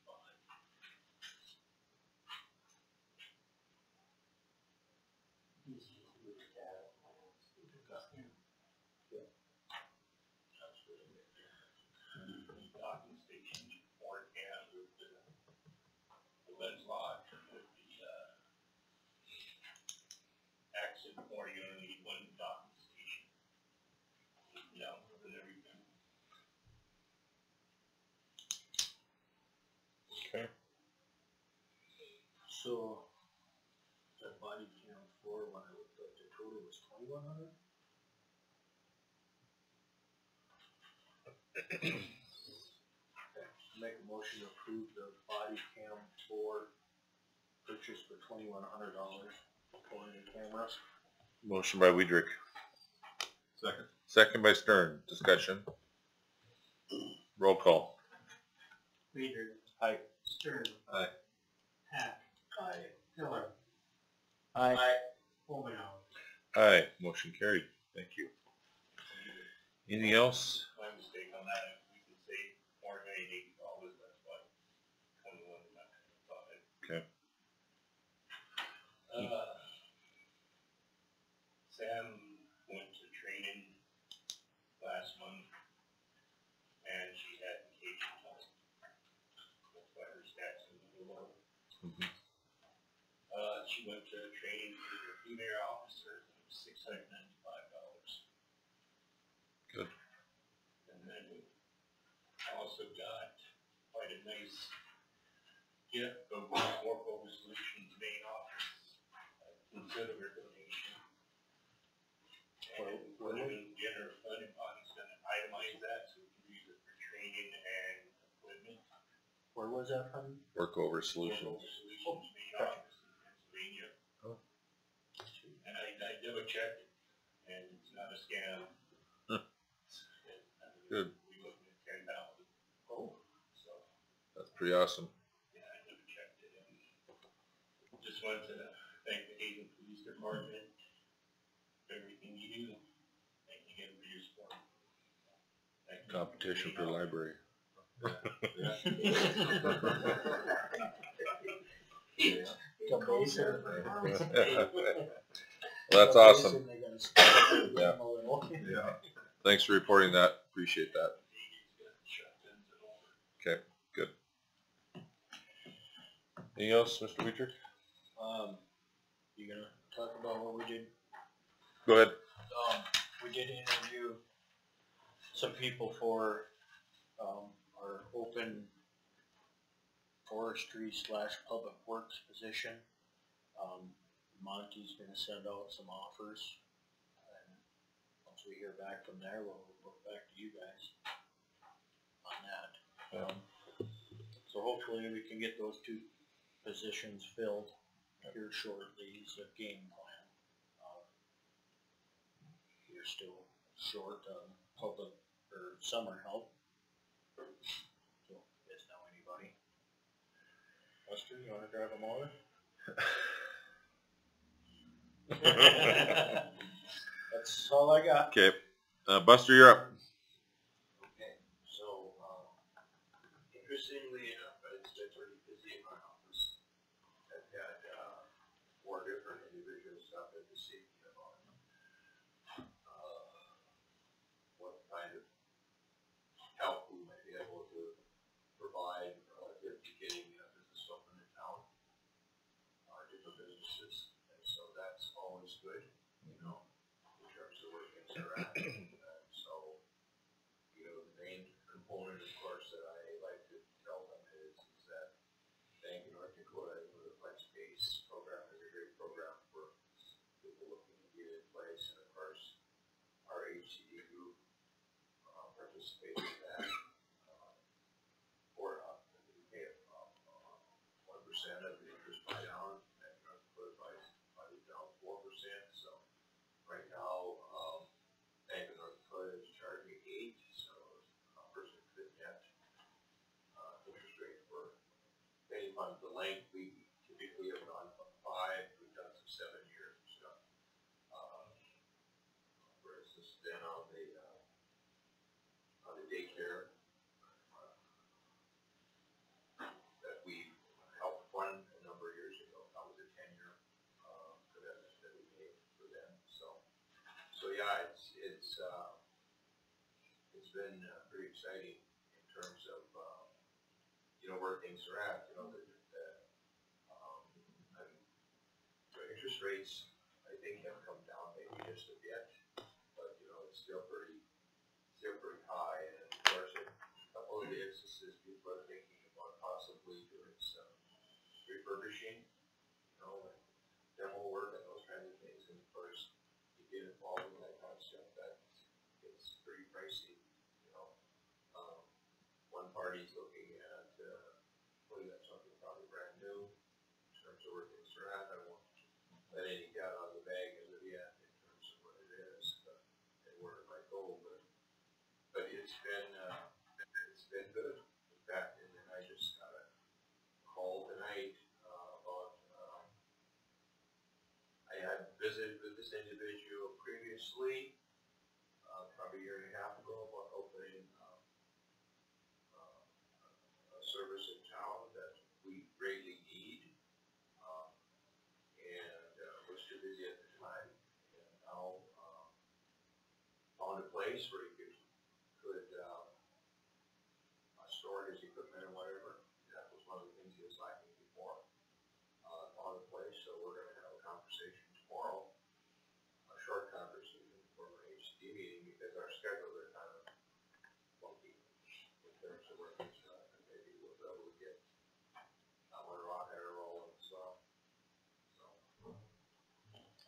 Speaker 9: Docking station, 4 cams with the lens lock, with the accent point, you only need 1 docking station. Yeah, with everything.
Speaker 3: Okay.
Speaker 5: So, that body cam 4, when I looked at the total was 2,100? Make a motion to approve the body cam 4 purchase for $2,100 for the cameras.
Speaker 3: Motion by Weidrich.
Speaker 6: Second.
Speaker 3: Second by Stern. Discussion. Roll call.
Speaker 7: Weider.
Speaker 5: Aye.
Speaker 7: Stern.
Speaker 6: Aye.
Speaker 7: Hack. Aye. Miller.
Speaker 5: Aye.
Speaker 7: Omenauer.
Speaker 3: Aye. Motion carried. Thank you. Anything else?
Speaker 9: My mistake on that, if we can save $480, that's why 21 is not gonna it.
Speaker 3: Okay.
Speaker 9: Sam went to training last month, and she had vacation time. That's why her stats are a little low.
Speaker 3: Mhm.
Speaker 9: She went to training for the female officer, it was $695.
Speaker 3: Good.
Speaker 9: And then we also got quite a nice gift of War Focus Solutions main office, consider donation. And put it in general fund, and Bonnie's gonna itemize that so we can use it for training and equipment.
Speaker 5: Where was that from?
Speaker 3: Workover Solutions.
Speaker 9: Main office in Pennsylvania.
Speaker 3: Oh.
Speaker 9: And I double checked, and it's not a scam.
Speaker 3: Huh. Good.
Speaker 9: We looked at 10,000.
Speaker 5: Oh.
Speaker 9: So,
Speaker 3: That's pretty awesome.
Speaker 9: yeah, I double checked it, and just wanted to thank the Hazen Police Department for everything you do. Thank you again for your support. Thank you.
Speaker 3: Competition for library. That's awesome. Yeah.
Speaker 6: Yeah.
Speaker 3: Thanks for reporting that. Appreciate that. Okay, good. Anything else, Mr. Weidrich?
Speaker 5: You gonna talk about what we did?
Speaker 3: Go ahead.
Speaker 5: We did interview some people for, our open forestry / public works position. Monty's gonna send out some offers, and once we hear back from there, we'll report back to you guys on that. So hopefully we can get those 2 positions filled here shortly, is the game plan. We're still short on public or summer help. So, if you guys know anybody. Buster, you wanna drive them over? That's all I got.
Speaker 3: Okay. Buster, you're up.
Speaker 11: Okay, so, interestingly enough, it's been pretty busy in my office. I've had, 4 different individuals stop in to see me about, what kind of help we might be able to provide relative to getting business open in town, different businesses, and so that's always good, you know, in terms of where things are at. So, you know, the main component, of course, that I like to tell them is that Bank of North Dakota, the Flex Base program is a great program for people looking to get in place, and of course, our HCD group participates in that. Or we pay 1% of the interest buy down, and North Dakota buys down 4%. So right now, Bank of North Dakota is charging 8, so a person could get interest rate for, depending on the length, we typically have gone from 5, we've done some 7 years and stuff. For instance, then on the daycare that we helped fund a number of years ago, that was a 10-year commitment that we made for them. So yeah, it's been pretty exciting in terms of you know, where things are at. You know, the interest rates, I think, have come down maybe just a bit, but you know, it's still pretty high. And of course, a couple of the instances people are thinking about possibly doing some refurbishing, you know, and demo work and those kinds of things. And of course, you get involved in that kind of stuff, that gets pretty pricey, you know. One party's looking at putting up something probably brand new in terms of where things are at. I won't let any cat out of the bag as of yet in terms of what it is and where it might go, but it's been good. In fact, and then I just got a call tonight about I had visited with this individual previously, probably a year and a half ago, about opening a service in town that we greatly need, and was too busy at the time, and now found a place where he could store his equipment and whatever. That was one of the things he was lacking before. Found a place, so we're going to have a conversation tomorrow, a short conversation for our HD meeting, because our schedules are kind of funky in terms of where things are at, and maybe we'll be able to get one rock and roll and stuff.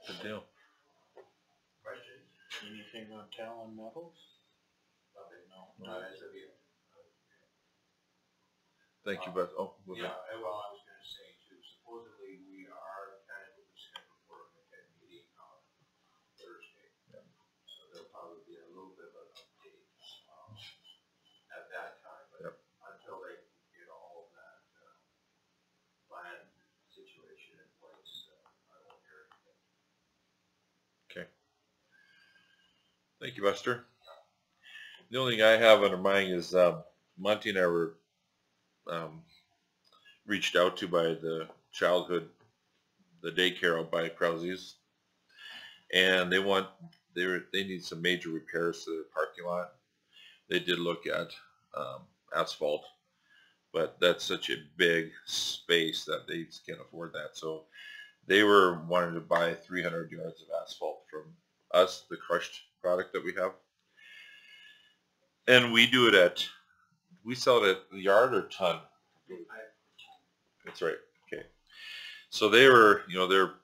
Speaker 3: Good deal.
Speaker 11: Questions?
Speaker 5: Anything on Talon Metals?
Speaker 11: Nothing, no, not as of yet.
Speaker 3: Thank you, Beth. Oh, go ahead.
Speaker 11: Yeah, well, I was gonna say too, supposedly we are tentatively scheduled for a McKen meeting on Thursday. So there'll probably be a little bit of an update, at that time, but until they can get all of that, land situation in place, I won't hear anything.
Speaker 3: Okay. Thank you, Buster. The only thing I have under mine is Monty and I were reached out to by the daycare out by Krause's, and they need some major repairs to their parking lot. They did look at asphalt, but that's such a big space that they just can't afford that. So they were wanting to buy 300 yards of asphalt from us, the crushed product that we have. And we do it we sell it at the yard or ton? That's right. Okay. So they were, they're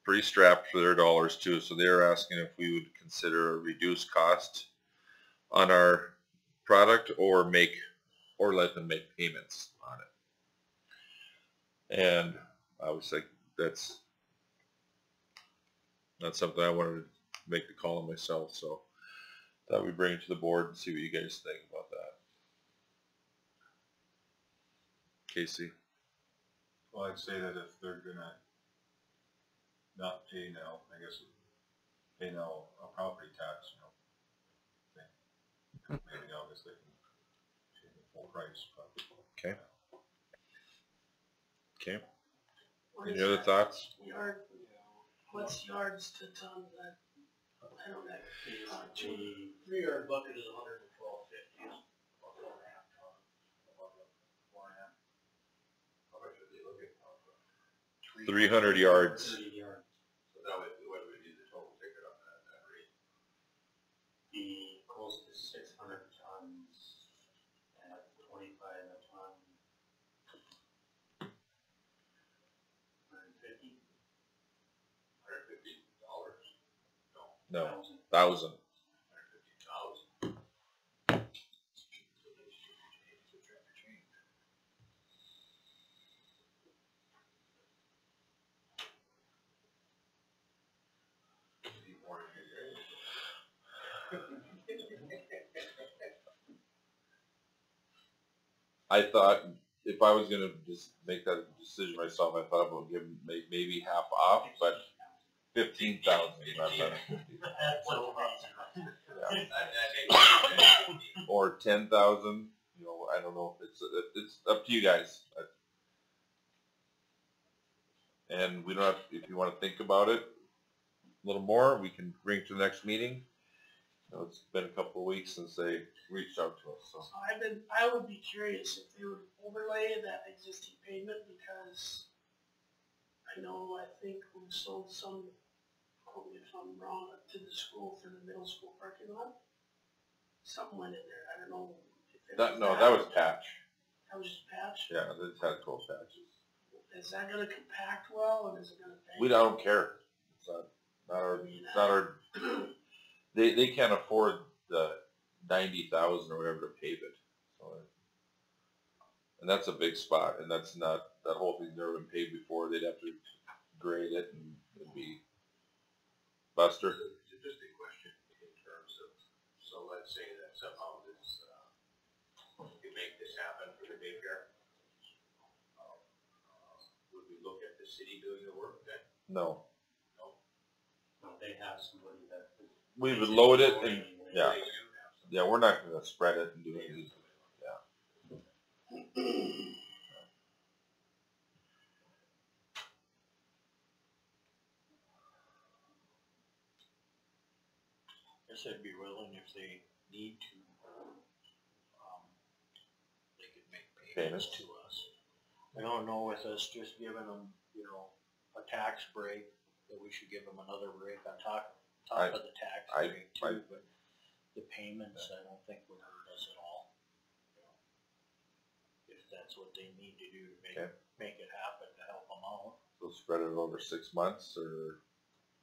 Speaker 3: pretty strapped for their dollars too. So they were asking if we would consider a reduced cost on our product or let them make payments on it. And I was like, that's not something I wanted to make the call on myself. So thought we'd bring it to the board and see what you guys think about that. Casey?
Speaker 6: Well, I'd say that if they're gonna not pay now, I guess, pay now a property tax, maybe now I guess they can pay the full price, but.
Speaker 3: Okay. Okay.
Speaker 7: What
Speaker 3: Any
Speaker 7: is
Speaker 3: other
Speaker 7: that
Speaker 3: thoughts?
Speaker 7: Yard, what's yards to ton, that, I don't know.
Speaker 5: 3-yard bucket is 112.50.
Speaker 11: How much are they looking for?
Speaker 3: 300 yards.
Speaker 5: 30 yards.
Speaker 11: So that would, what would be the total ticket on that rate?
Speaker 5: Be close to 600 tons at 25 a ton. 150?
Speaker 11: $150?
Speaker 3: No, 1,000.
Speaker 11: 150,000.
Speaker 3: I thought if I was going to just make that decision myself, I thought about giving maybe half off, but 15,000, not 150. Or 10,000. I don't know. It's up to you guys. And we don't have. If you want to think about it a little more, we can bring it to the next meeting. It's been a couple of weeks since they reached out to us. So.
Speaker 7: I would be curious if they would overlay that existing pavement, because I think we sold some, quote me if I'm wrong, to the school for the middle school parking lot. Something went in there, I don't know.
Speaker 3: That was patch.
Speaker 7: That was just patch?
Speaker 3: Yeah, they just had 12 patches.
Speaker 7: Is that gonna compact well, and is it gonna pay?
Speaker 3: We don't care. It's not our. They can't afford the 90,000 or whatever to pave it. So, and that's a big spot, and that's not, that whole thing's never been paved before. They'd have to grade it, and it'd be Buster.
Speaker 11: It's just a question in terms of, so let's say that somehow this, you make this happen for the daycare. Would we look at the city doing the work then?
Speaker 3: No.
Speaker 5: No, they have somebody that.
Speaker 3: We would load it, and yeah, we're not going to spread it and do anything.
Speaker 5: I guess I'd be willing if they need to, they could make payments to us. I don't know with us just giving them, a tax break, that we should give them another break on top of the tax break too, but the payments I don't think would hurt us at all. If that's what they need to do to make it happen to help them out.
Speaker 3: So spread it over 6 months, or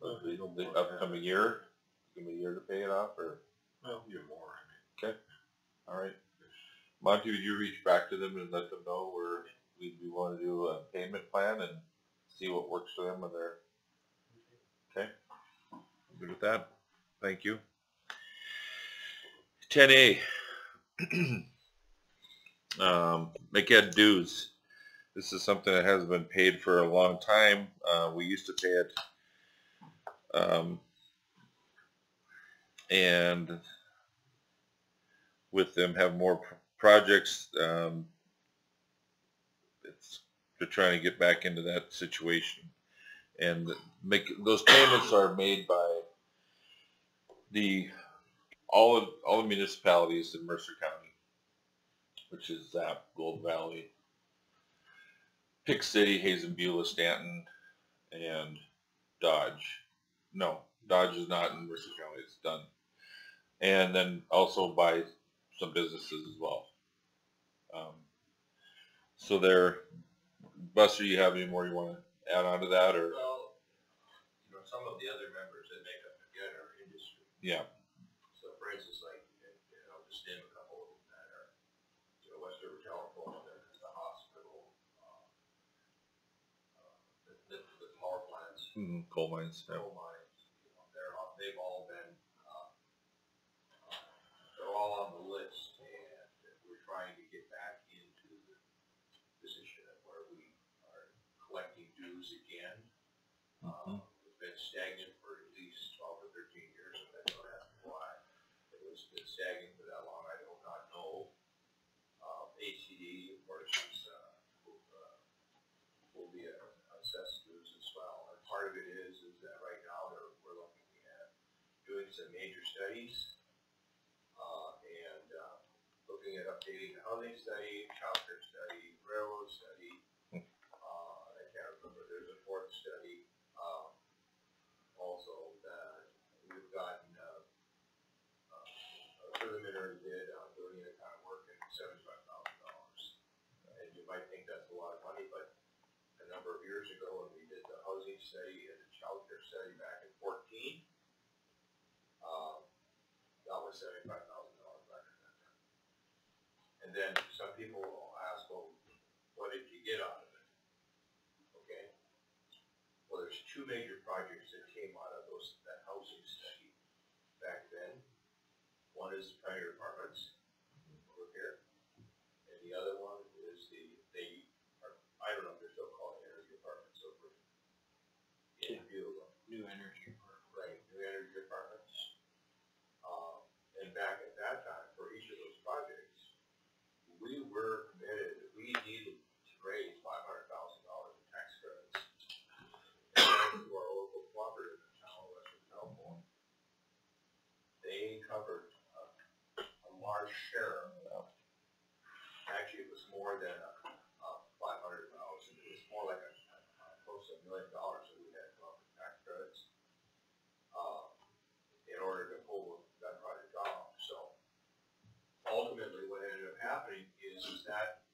Speaker 3: the upcoming year. Give me a year to pay it off, or?
Speaker 6: Well, year more,
Speaker 3: Okay. All right. Monty, would you reach back to them and let them know we're we'd be willing to do a payment plan and see what works for them with their, okay? Good with that? Thank you. 10A. McEd dues. This is something that hasn't been paid for a long time. We used to pay it, and with them having more projects, they're trying to get back into that situation. And those payments are made by all the municipalities in Mercer County, which is Zap, Gold Valley, Pick City, Hazen, Beulah, Stanton, and Dodge. No, Dodge is not in Mercer County. It's done. And then also by some businesses as well. So Buster, you have any more you want to add on to that, or?
Speaker 11: Well, you know, some of the other members that make up again are industry.
Speaker 3: Yeah.
Speaker 11: So for instance, like, you know, just name a couple of them that are, you know, West River Telephone, the hospital, the power plants.
Speaker 3: Coal mines. Yeah.
Speaker 11: Coal mines, you know, they've all been, they're all on the list, and we're trying to get back into the position where we are collecting dues again. We've been stagnant for at least 12 or 13 years, and I don't ask why. It's been stagnant for that long, I do not know. ACD, of course, will be assessed dues as well. And part of it is that right now we're looking at doing some major studies, and looking at updating the housing study, childcare study, railroad study. I can't remember, there's a fourth study. Also that we've gotten a preliminary bid on doing that kind of work at $75,000. And you might think that's a lot of money, but a number of years ago when we did the housing study and the childcare study back in 14, that was $75,000 back at that time. And then some people will ask, well, what did you get out of it? Okay. Well, there's two major projects that came out of that housing study back then. One is the Pioneer Apartments over here, and the other one is I don't know if they're still called Energy Apartments over in Beulah.
Speaker 5: New energy apartment.
Speaker 11: Right, New Energy Apartments. And back at that time, for each of those projects, we were committed, we needed to raise $500,000 in tax credits. And to our local cooperative in town of Western California, they covered a large share of, actually it was more than $500,000. It was more like close to $1 million that we had to come up with tax credits in order to pull that project off. So ultimately what ended up happening is that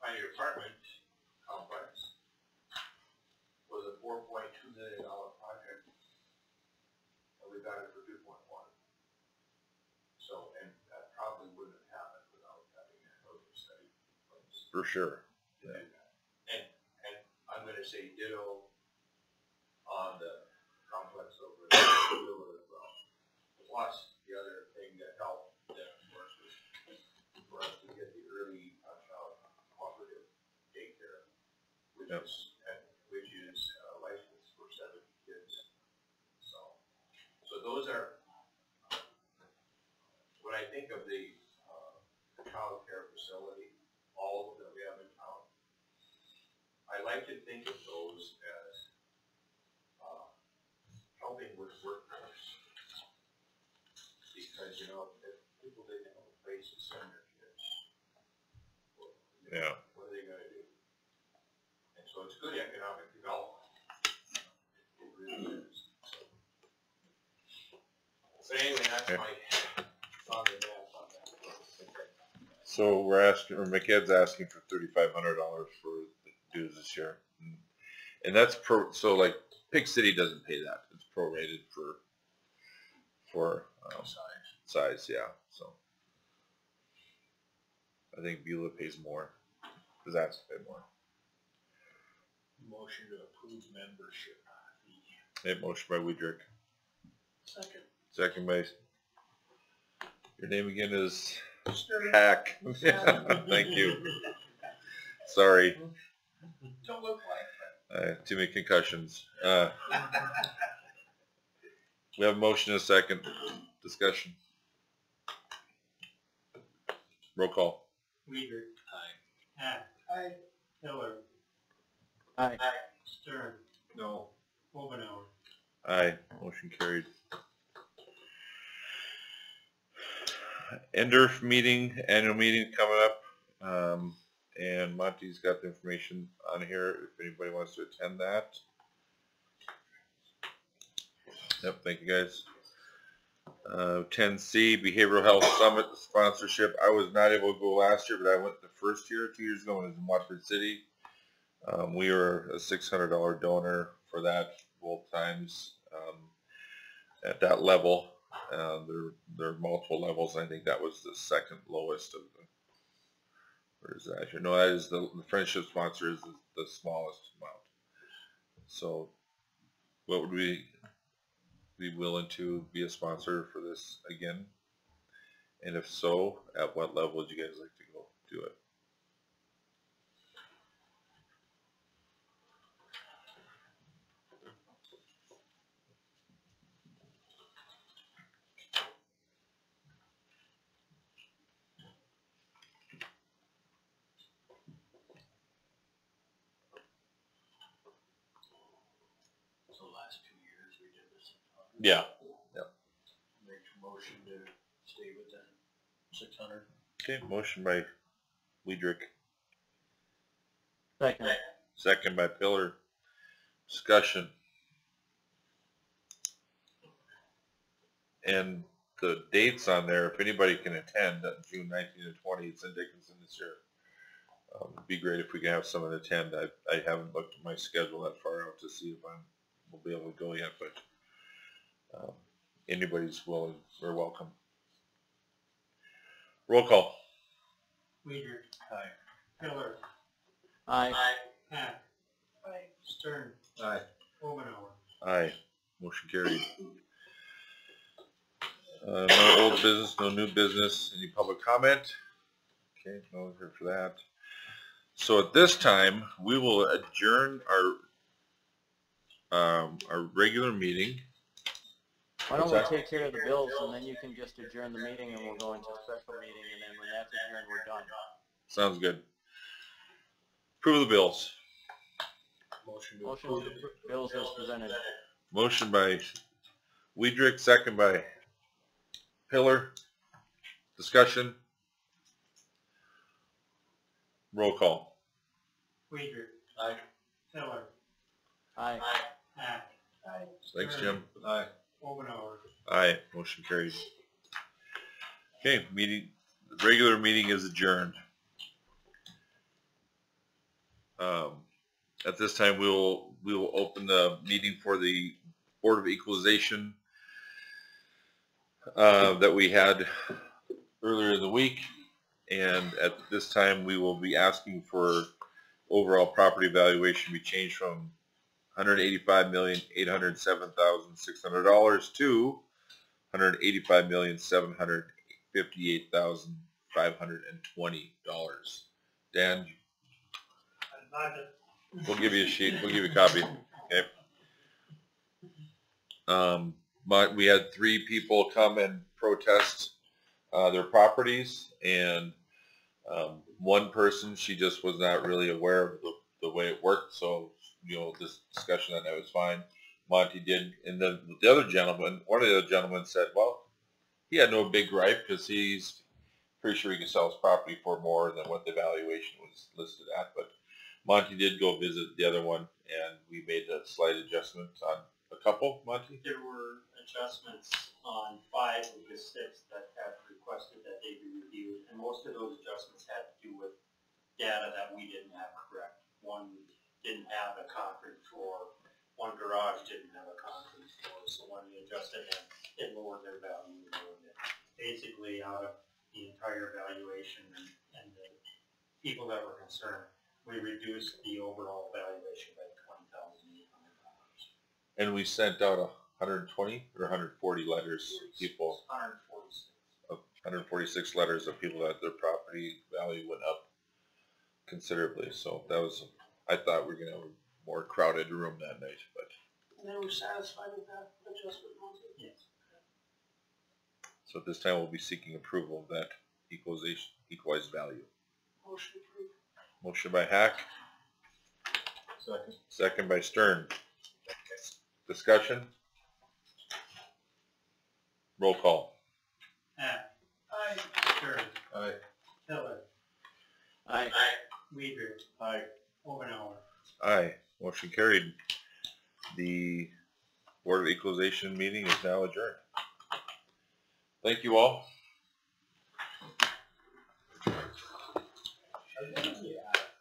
Speaker 11: Pioneer Apartment complex was a $4.2 million project, and we got it for 2.1. So, and that probably wouldn't have happened without having that housing study in place.
Speaker 3: For sure.
Speaker 11: To do that. And I'm gonna say ditto on the complex over in Beulah as well. Plus, the other thing that helped them, of course, was for us to get the early child cooperative daycare, which is licensed for 70 kids. So those are, when I think of the child care facility, all of them that we have in town, I like to think of those as helping with workforce. Because, you know, if people didn't have a place to send their kids, well, you know, what are they gonna do? And so it's good economic development. It really is. But anyway, that's my thought and math on that.
Speaker 3: So McEd's asking for $3,500 for the dues this year, and that's so like Pick City doesn't pay that. It's prorated for size, yeah. So I think Beulah pays more is asked to pay more.
Speaker 5: Motion to approve membership fee.
Speaker 3: Okay, motion by Weidrich,
Speaker 7: Second.
Speaker 3: second by, your name again is Hack. Thank you. Sorry,
Speaker 10: Don't look like
Speaker 3: too many concussions. We have a motion and a second. Discussion. Roll call.
Speaker 5: Weidrich. Aye. Hack.
Speaker 7: Aye.
Speaker 5: Miller.
Speaker 2: Aye.
Speaker 5: Stern.
Speaker 6: No.
Speaker 5: Omenauer.
Speaker 3: Aye, motion carried. Endorf meeting, annual meeting coming up, and Monty's got the information on here if anybody wants to attend that. Yep, thank you guys. 10C, Behavioral Health Summit sponsorship. I was not able to go last year, but I went the first year, 2 years ago, when I was in Watford City. We were a $600 donor for that both times at that level. There are multiple levels. I think that was the second lowest of the, where is that here? No, that is the friendship sponsor is the smallest amount. So what would we be willing to be a sponsor for this again? And if so, at what level would you guys like to go do it?
Speaker 5: So last 2 years we did this.
Speaker 3: Yeah.
Speaker 5: Make a motion to stay within 600.
Speaker 3: Okay, motion by Weidrich,
Speaker 2: Second.
Speaker 3: second by Pillar. Discussion. And the dates on there, if anybody can attend, June 19 and 20, it's in Dickinson this year. It'd be great if we could have someone attend. I haven't looked at my schedule that far out to see if we'll be able to go yet, but anybody's willing or welcome. Roll call.
Speaker 5: Weidrich. Aye. Miller.
Speaker 2: Aye.
Speaker 5: Hack.
Speaker 10: Aye.
Speaker 5: Stern.
Speaker 6: Aye.
Speaker 5: Omenauer.
Speaker 3: Aye. Motion carried. No old business, no new business. Any public comment? Okay, no one here for that. So at this time, we will adjourn our regular meeting.
Speaker 2: Why don't
Speaker 3: What's
Speaker 2: we
Speaker 3: that?
Speaker 2: take care of the bills and then you can just adjourn the meeting and we'll go into a special meeting and then when that's adjourned, we're done.
Speaker 3: Sounds good. Approve the bills.
Speaker 5: Motion to
Speaker 2: Motion
Speaker 5: approve.
Speaker 2: to bills as presented.
Speaker 3: Motion by Weidrich, second by Pillar. Discussion. Roll call.
Speaker 5: Weidrich.
Speaker 6: Aye.
Speaker 5: Miller.
Speaker 2: Aye.
Speaker 5: Hack.
Speaker 10: Aye.
Speaker 3: Thanks, Jim.
Speaker 6: Aye.
Speaker 5: Omenauer.
Speaker 3: Aye. Motion carries. Okay, meeting, the regular meeting is adjourned. At this time, we will open the meeting for the Board of Equalization that we had earlier in the week. And at this time, we will be asking for overall property valuation be changed from $185,807,600 to $185,758,520. Dan, we'll give you a sheet. We'll give you a copy. Okay. We had 3 people come and protest their properties, and one person, she just was not really aware of the way it worked, so this discussion on that was fine. Monty did, and then the other gentleman, one of the other gentlemen said, well, he had no big gripe because he's pretty sure he can sell his property for more than what the valuation was listed at. But Monty did go visit the other one, and we made a slight adjustment on a couple. Monty?
Speaker 12: There were adjustments on 5 of the 6 that have requested that they be reviewed, and most of those adjustments had to do with data that we didn't have correct. One didn't have a concrete floor, one garage didn't have a concrete floor, so when we adjusted them, it lowered their value a little bit. Basically, out of the entire valuation and the people that were concerned, we reduced the overall valuation by $20,800.
Speaker 3: And we sent out 120 or 140 letters to people, 146 letters of people that their property value went up considerably. So that was, I thought we were going to have a more crowded room that night, but.
Speaker 7: And they were satisfied with that adjustment, wasn't it?
Speaker 12: Yes.
Speaker 3: So at this time we'll be seeking approval of that equalized value.
Speaker 7: Motion approved.
Speaker 3: Motion by Hack,
Speaker 6: Second.
Speaker 3: second by Stern. Discussion? Roll call.
Speaker 5: Hack,
Speaker 7: Aye.
Speaker 5: Stern,
Speaker 6: Aye.
Speaker 5: Hiller,
Speaker 2: Aye.
Speaker 5: Weidrich. Aye. Omenauer.
Speaker 3: Aye. Motion carried. The Board of Equalization meeting is now adjourned. Thank you all.